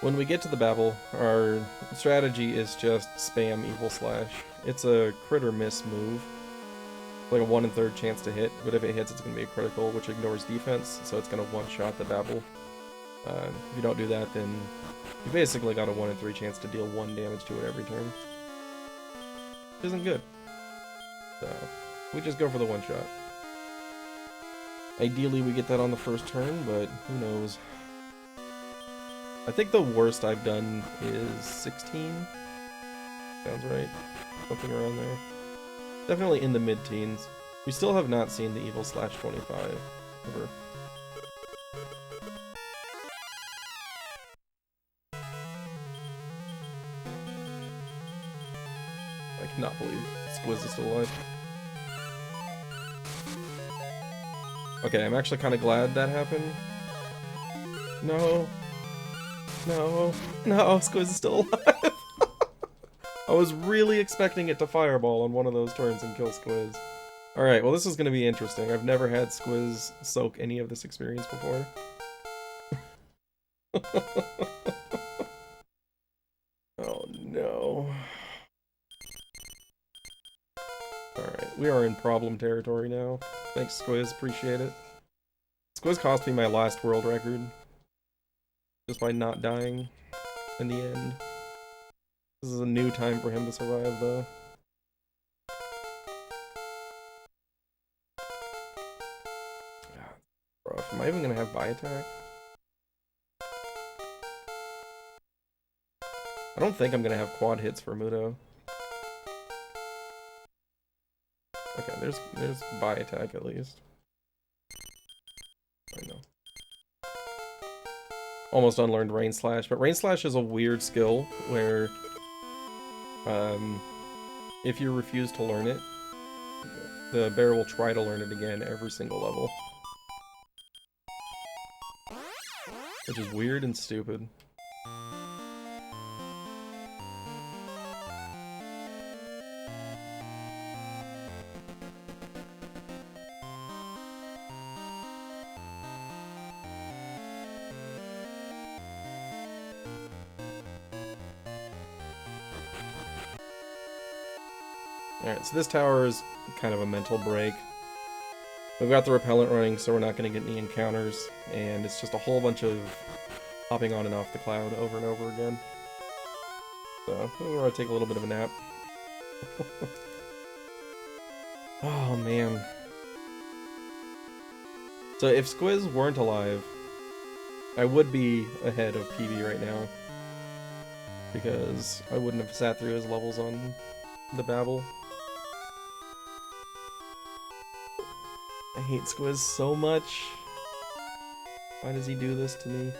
when we get to the Babel, our strategy is just spam Evil Slash. It's a crit or miss move. Like a 1 1/3 chance to hit, but if it hits, it's going to be a critical, which ignores defense, so it's going to one-shot the Babel. If you don't do that, then you basically got a 1 in 3 chance to deal 1 damage to it every turn. Which isn't good. So, we just go for the one-shot. Ideally, we get that on the first turn, but who knows. I think the worst I've done is 16. Sounds right. Something around there. Definitely in the mid-teens. We still have not seen the Evil Slash 25 ever. I cannot believe Squiz is still alive. Okay, I'm actually kind of glad that happened. No. No. No, Squiz is still alive. I was really expecting it to fireball on one of those turns and kill Squiz. Alright, well this is going to be interesting. I've never had Squiz soak any of this experience before. Oh no. Alright, we are in problem territory now. Thanks, Squiz. Appreciate it. Squiz cost me my last world record. Just by not dying in the end. This is a new time for him to survive, though. God, rough. Am I even gonna have buy attack? I don't think I'm gonna have quad hits for Muto. Okay, there's buy attack at least. I know. Almost unlearned Rain Slash, but Rain Slash is a weird skill where if you refuse to learn it, the bear will try to learn it again every single level. Which is weird and stupid. Alright, so this tower is kind of a mental break. We've got the repellent running, so we're not going to get any encounters, and it's just a whole bunch of hopping on and off the cloud over and over again. So, we're going to take a little bit of a nap. Oh, man. So if Squiz weren't alive, I would be ahead of PB right now. Because I wouldn't have sat through his levels on the Babel. I hate Squiz so much. Why does he do this to me?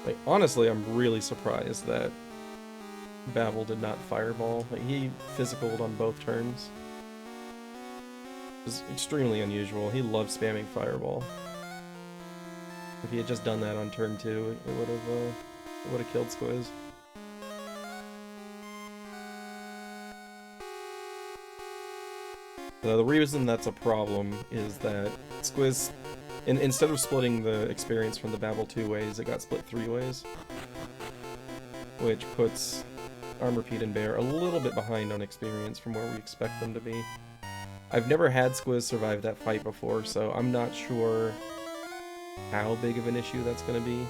Like, honestly, I'm really surprised that Babel did not fireball. Like, he physicaled on both turns. It was extremely unusual. He loved spamming fireball. If he had just done that on turn 2, it would have killed Squiz. The reason that's a problem is that Squiz, instead of splitting the experience from the Babel 2 ways, it got split 3 ways. Which puts Armor Pete and Bear a little bit behind on experience from where we expect them to be. I've never had Squiz survive that fight before, so I'm not sure how big of an issue that's going to be.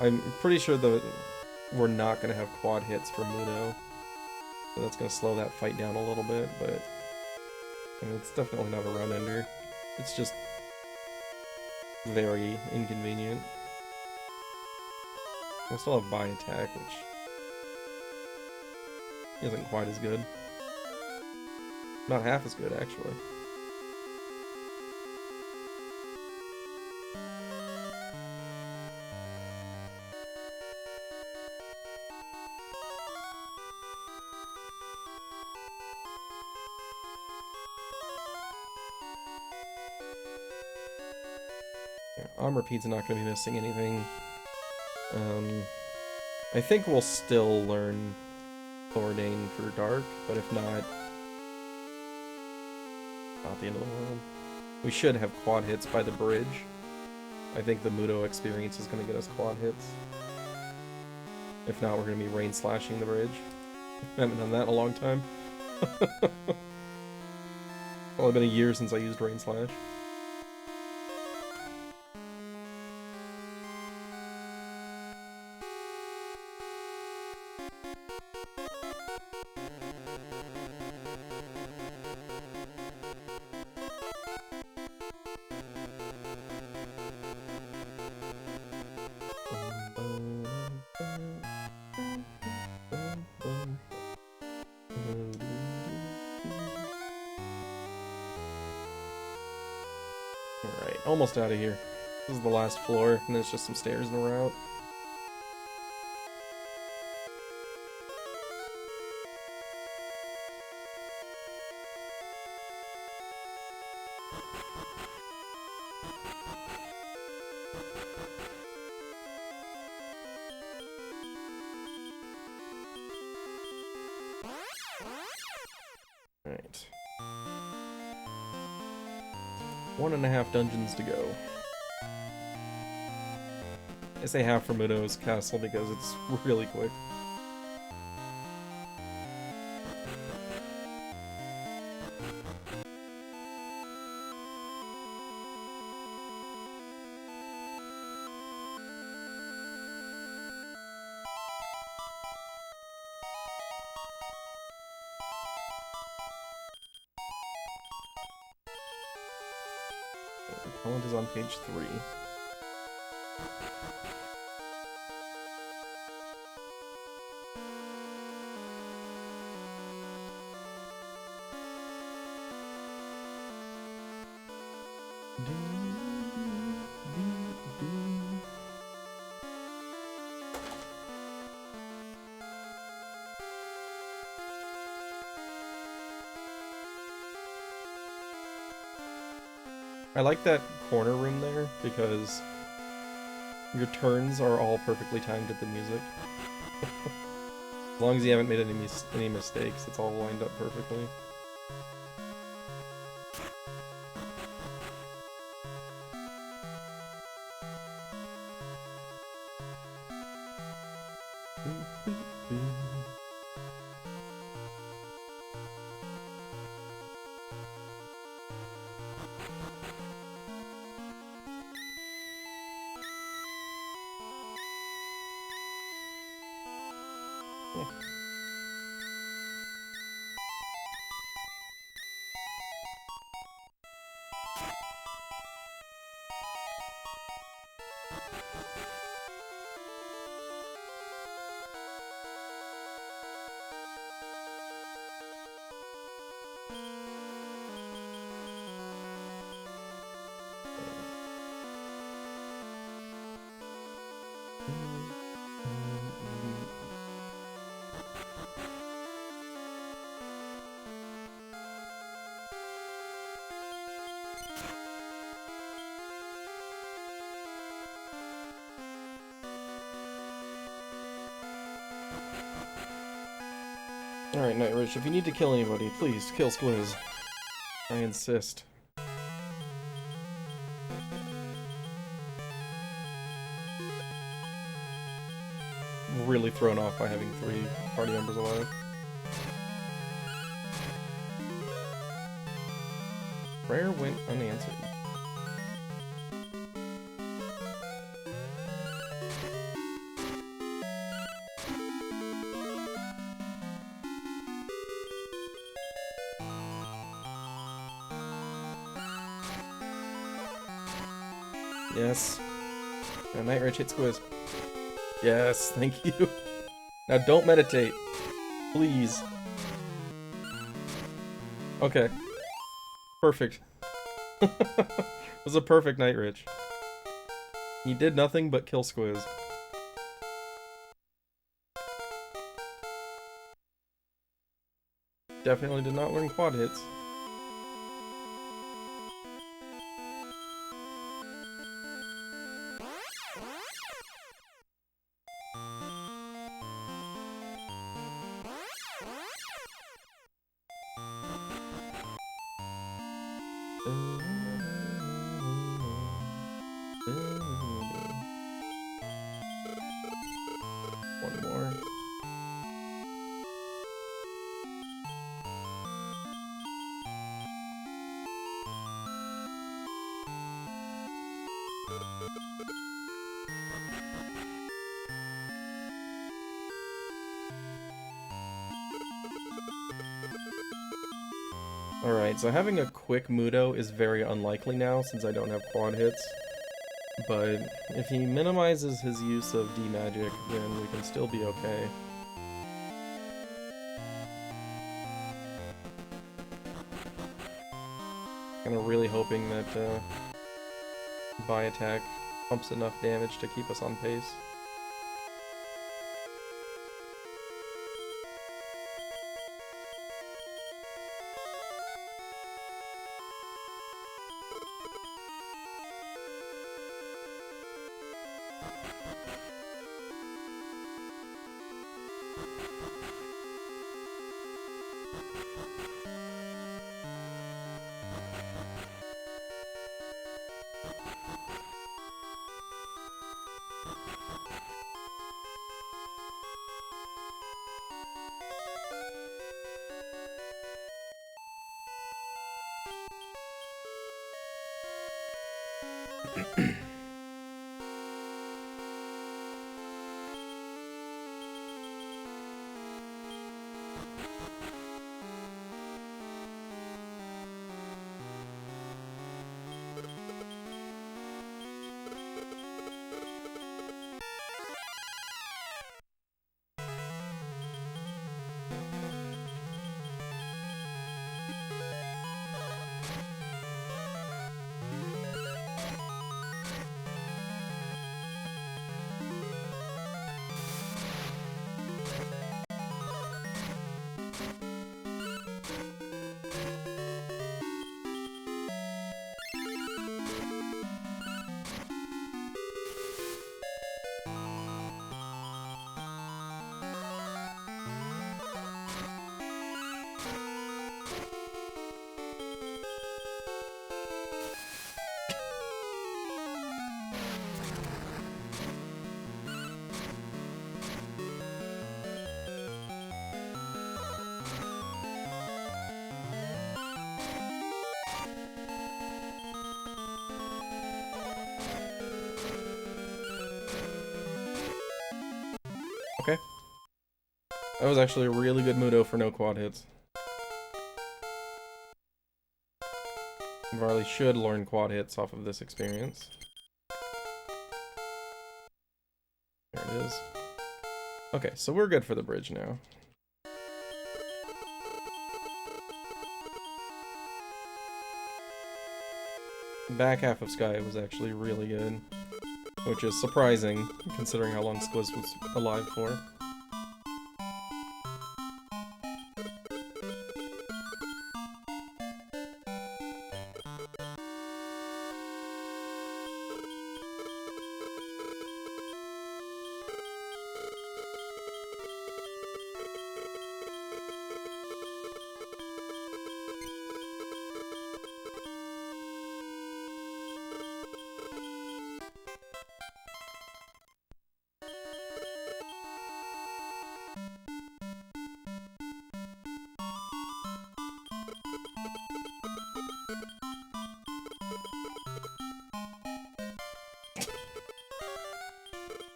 I'm pretty sure that we're not going to have quad hits for Mudo, so that's going to slow that fight down a little bit, but it's definitely not a run ender. It's just very inconvenient. We'll still have buy attack, which isn't quite as good. Not half as good, actually. Yeah, Armor Pete's not going to be missing anything. I think we'll still learn Thordane for Dark, but if not the end of the world. We should have quad hits by the bridge. I think the Mudo experience is going to get us quad hits. If not, we're going to be rain slashing the bridge. I haven't done that in a long time. Well, it's been a year since I used rain slash. Alright, almost out of here. This is the last floor, and there's just some stairs and we're out. Alright. 1.5 dungeons to go. I say half for Mudo's castle because it's really quick. Talent is on page 3. I like that corner room there because your turns are all perfectly timed at the music. As long as you haven't made any mistakes, it's all lined up perfectly. Alright, Night Rich, if you need to kill anybody, please kill Squiz. I insist. Really thrown off by having 3 party members alive. Prayer went unanswered. Yes. Now Night Rich hit Squiz. Yes, thank you. Now don't meditate. Please. Okay. Perfect. It was a perfect Night Rich. He did nothing but kill Squiz. Definitely did not learn quad hits. One more. Alright, so having a quick Mudo is very unlikely now since I don't have quad hits. But if he minimizes his use of D-Magic, then we can still be okay. Kinda really hoping that Bi attack pumps enough damage to keep us on pace. That was actually a really good Mudo for no quad hits. Varley should learn quad hits off of this experience. There it is. Okay, so we're good for the bridge now. The back half of Sky was actually really good, which is surprising considering how long Squiz was alive for.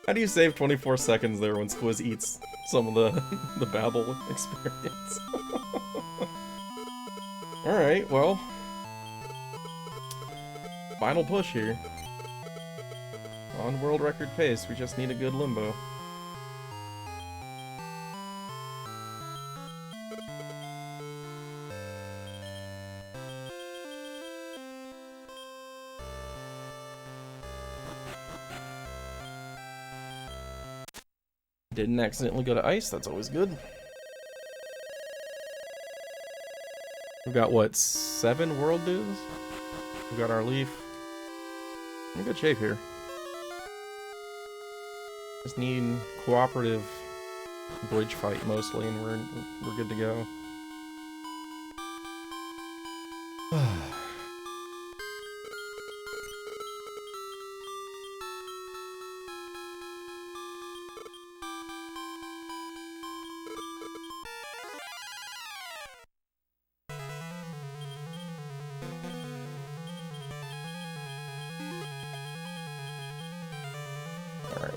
How do you save 24 seconds there when Squiz eats some of the Babble experience? Alright, well. Final push here. On world record pace, we just need a good limbo. Didn't accidentally go to ice, that's always good. We've got, what, 7 world dues? We've got our leaf. We're in good shape here. Just need cooperative bridge fight mostly, and we're good to go.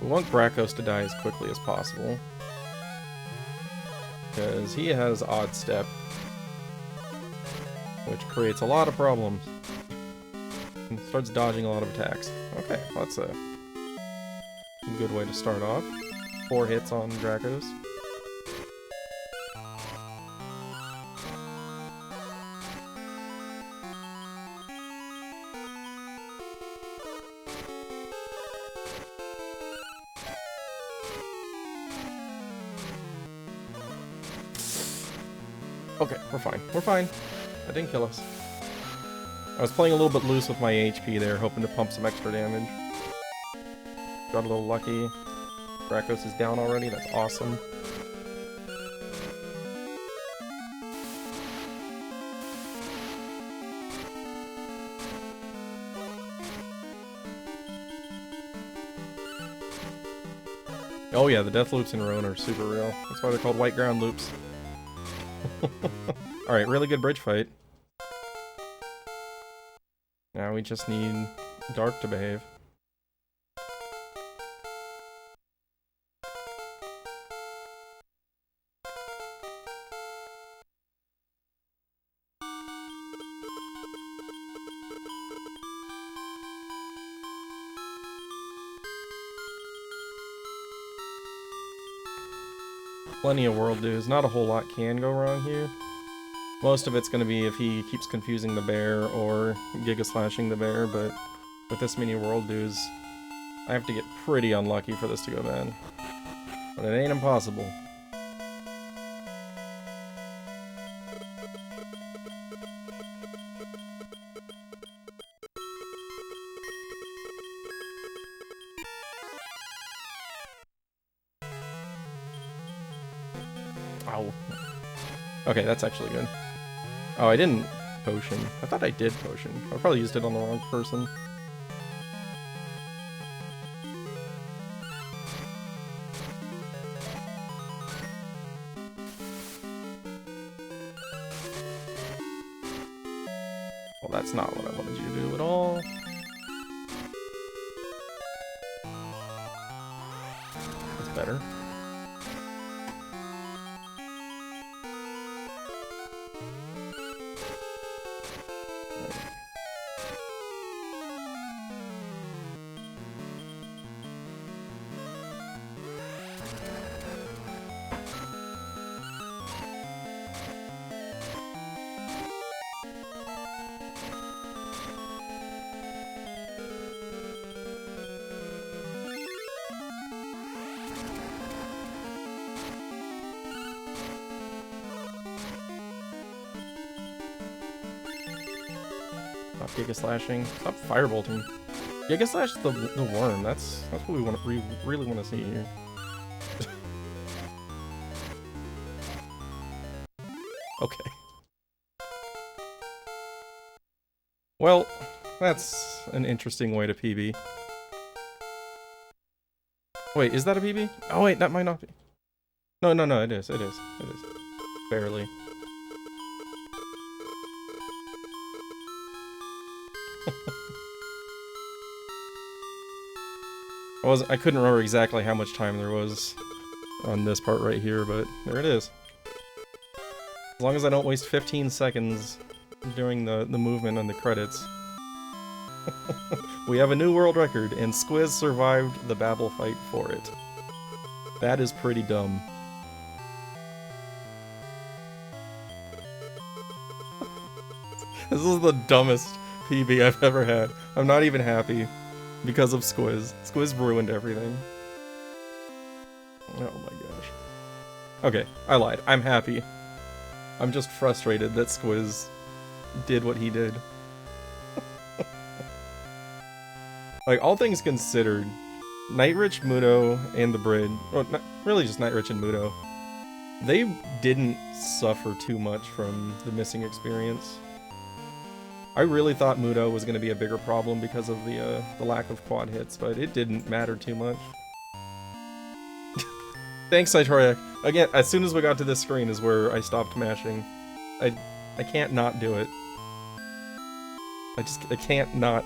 We want Brakos to die as quickly as possible, because he has Odd Step, which creates a lot of problems, and starts dodging a lot of attacks. Okay, that's a good way to start off. 4 hits on Brakos. Okay, we're fine. We're fine. That didn't kill us. I was playing a little bit loose with my HP there, hoping to pump some extra damage. Got a little lucky. Brakos is down already. That's awesome. Oh yeah, the death loops in Roan are super real. That's why they're called white ground loops. Alright, really good bridge fight. Now we just need Dark to behave. Plenty of world dues. Not a whole lot can go wrong here. Most of it's going to be if he keeps confusing the bear or Giga Slashing the bear, but with this many world dues, I have to get pretty unlucky for this to go bad. But it ain't impossible. Ow. Okay, that's actually good. Oh, I didn't potion. I thought I did potion. I probably used it on the wrong person. Well, that's not what I wanted you to do at all. That's better. Stop Giga Slashing. Stop Firebolting. Giga Slash is the worm. That's what we really want to see here. Okay. Well, that's an interesting way to PB. Wait, is that a PB? Oh wait, that might not be. No, it is. Barely. I couldn't remember exactly how much time there was on this part right here, but there it is. As long as I don't waste 15 seconds during the movement on the credits. We have a new world record, and Squiz survived the Babble fight for it. That is pretty dumb. This is the dumbest PB I've ever had. I'm not even happy because of Squiz. Squiz ruined everything. Oh my gosh. Okay, I lied. I'm happy. I'm just frustrated that Squiz did what he did. Like, all things considered, Nightrich, Mudo, and the Brid, well, really just Nightrich and Mudo, they didn't suffer too much from the missing experience. I really thought Mudo was going to be a bigger problem because of the lack of quad hits, but it didn't matter too much. Thanks, Cytoriac. Again, as soon as we got to this screen is where I stopped mashing. I can't not do it. I can't not.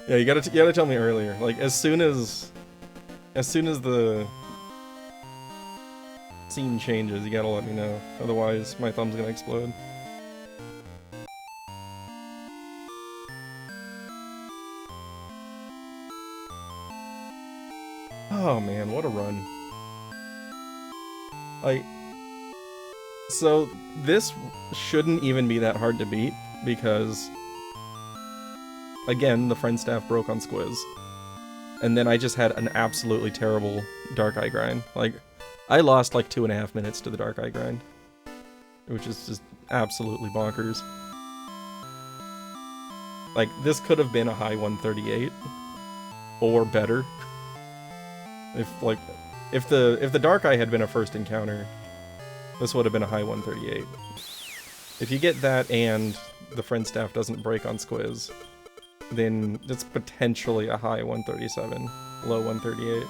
Yeah, you gotta tell me earlier. Like, as soon as the scene changes, you gotta let me know. Otherwise, my thumb's gonna explode. Oh man, what a run. Like, so this shouldn't even be that hard to beat, because again, the friend staff broke on Squiz. And then I just had an absolutely terrible Dark Eye grind. Like, I lost like 2.5 minutes to the Dark Eye grind. Which is just absolutely bonkers. Like, this could have been a high 138. Or better. If the Dark Eye had been a first encounter, this would have been a high 138. If you get that and the friend staff doesn't break on Squiz, then it's potentially a high 137, low 138.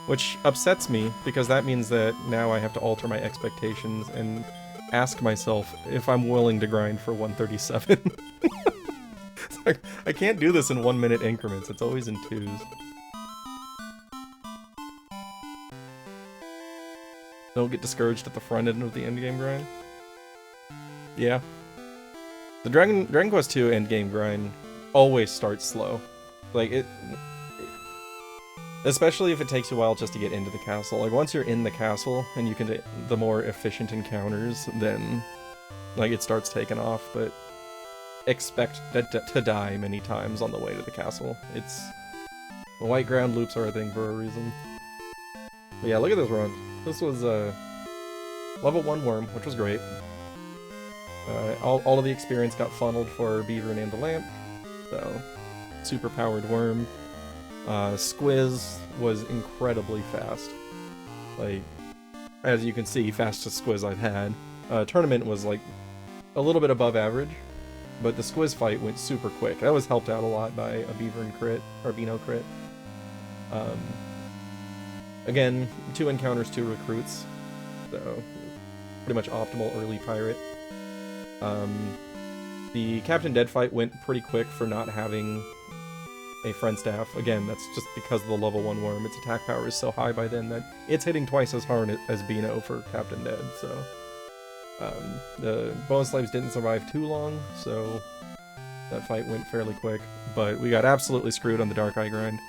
Which upsets me, because that means that now I have to alter my expectations and ask myself if I'm willing to grind for 137. It's like, I can't do this in 1 minute increments, it's always in 2s. Don't get discouraged at the front end of the endgame grind. Yeah. The Dragon Quest II endgame grind always starts slow. Like, especially if it takes you a while just to get into the castle. Like, once you're in the castle and you can do the more efficient encounters, then, like, it starts taking off, but expect to die many times on the way to the castle. The white ground loops are a thing for a reason. But yeah, look at this run. This was, level 1 worm, which was great. All of the experience got funneled for Beaver and the Lamp, so super powered worm. Squiz was incredibly fast. Like, as you can see, fastest Squiz I've had. Tournament was like a little bit above average, but the Squiz fight went super quick. That was helped out a lot by a Beaver and crit, or Beano crit. Again, 2 encounters, 2 recruits, so pretty much optimal early pirate. The Captain Dead fight went pretty quick for not having a friend staff. Again, that's just because of the level 1 worm. Its attack power is so high by then that it's hitting twice as hard as Beano for Captain Dead, so... the bonus slaves didn't survive too long, so that fight went fairly quick, but we got absolutely screwed on the Dark Eye grind.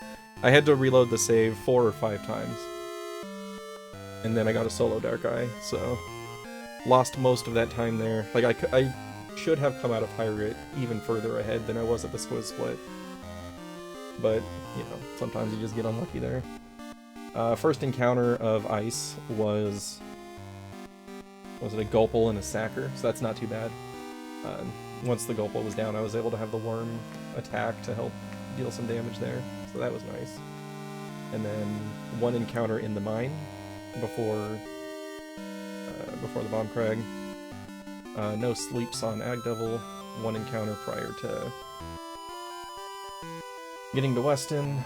I had to reload the save 4 or 5 times. And then I got a solo Dark Eye, so... Lost most of that time there. Like, I should have come out of Pirate even further ahead than I was at the Squiz Split. But, you know, sometimes you just get unlucky there. First encounter of ice was it a Gulple and a Sacker? So that's not too bad. Once the Gulple was down, I was able to have the Worm attack to help deal some damage there. So that was nice. And then one encounter in the mine before the Bomb Crag. No sleeps on Agdevil. One encounter prior to getting to Weston.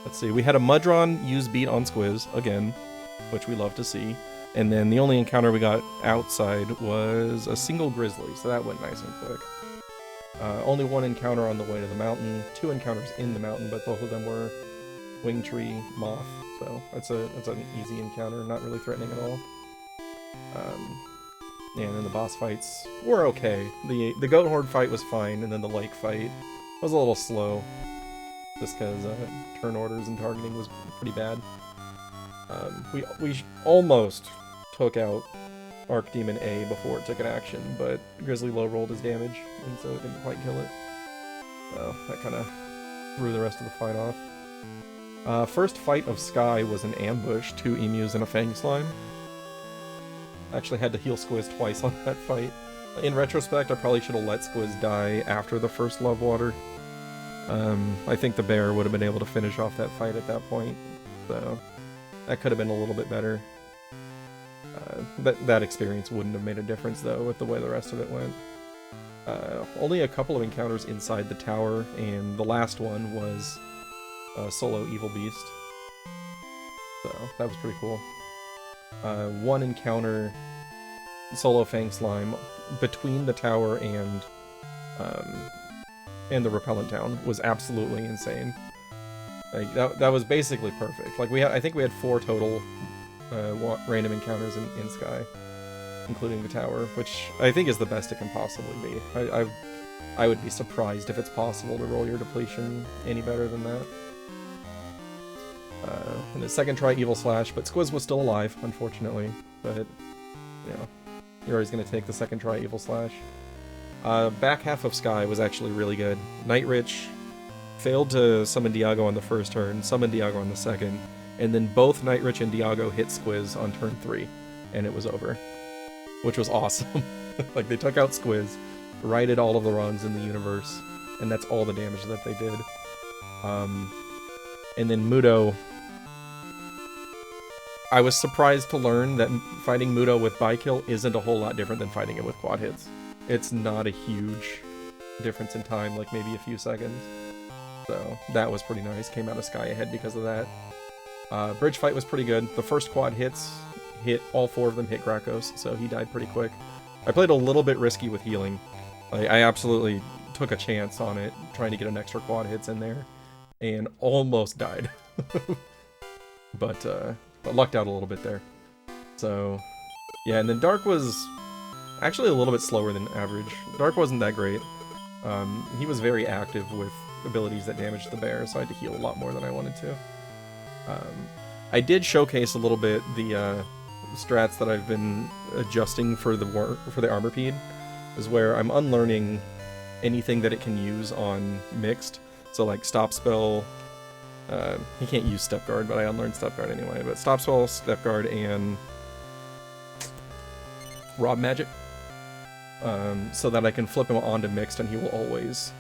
Let's see, we had a Mudron use beat on Squiz, again, which we love to see. And then the only encounter we got outside was a single Grizzly, so that went nice and quick. Only one encounter on the way to the mountain, 2 encounters in the mountain, but both of them were Wing Tree, Moth, so that's an easy encounter, not really threatening at all. And then the boss fights were okay. The Goat Horde fight was fine, and then the Lake fight was a little slow, just because turn orders and targeting was pretty bad. We almost took out Archdemon A before it took an action, but Grizzly low rolled his damage, and so it didn't quite kill it. So that kind of threw the rest of the fight off. First fight of Sky was an ambush, 2 emus and a Fang Slime. Actually had to heal Squiz twice on that fight. In retrospect, I probably should have let Squiz die after the first Love Water. I think the bear would have been able to finish off that fight at that point, so that could have been a little bit better. That experience wouldn't have made a difference, though, with the way the rest of it went. Only a couple of encounters inside the tower, and the last one was a solo Evil Beast. So, that was pretty cool. One encounter, solo Fang Slime, between the tower and the Repellent Town was absolutely insane. Like, that was basically perfect. Like, I think we had 4 total random encounters in Sky, including the tower, which I think is the best it can possibly be. I would be surprised if it's possible to roll your depletion any better than that. And the second try Evil Slash, but Squiz was still alive, unfortunately. But, you know, you're always going to take the second try Evil Slash. Back half of Sky was actually really good. Night Rich failed to summon Diago on the first turn, summoned Diago on the second, and then both Night Rich and Diago hit Squiz on turn 3, and it was over. Which was awesome. Like, they took out Squiz, righted all of the wrongs in the universe, and that's all the damage that they did. And then Mudo, I was surprised to learn that fighting Mudo with Bi-Kill isn't a whole lot different than fighting it with quad hits. It's not a huge difference in time, like maybe a few seconds. So that was pretty nice. Came out of Sky ahead because of that. Bridge fight was pretty good. The first quad hits hit, all 4 of them hit Grakos, so he died pretty quick. I played a little bit risky with healing. I absolutely took a chance on it, trying to get an extra quad hits in there, and almost died. but lucked out a little bit there. So, yeah, and then Dark was actually a little bit slower than average. Dark wasn't that great. He was very active with abilities that damaged the bear, so I had to heal a lot more than I wanted to. I did showcase a little bit the strats that I've been adjusting for the Armorpede, is where I'm unlearning anything that it can use on mixed. So like Stop Spell, he can't use Step Guard, but I unlearned Step Guard anyway. But Stop Spell, Step Guard, and Rob Magic, so that I can flip him onto mixed and he will always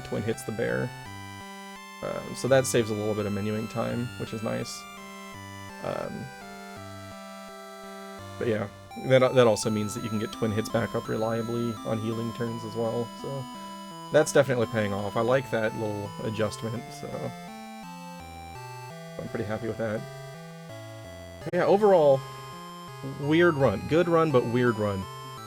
twin hits the bear. So that saves a little bit of menuing time, which is nice. But yeah, that also means that you can get twin hits back up reliably on healing turns as well, so that's definitely paying off. I like that little adjustment, so I'm pretty happy with that. But yeah, overall, weird run. Good run, but weird run.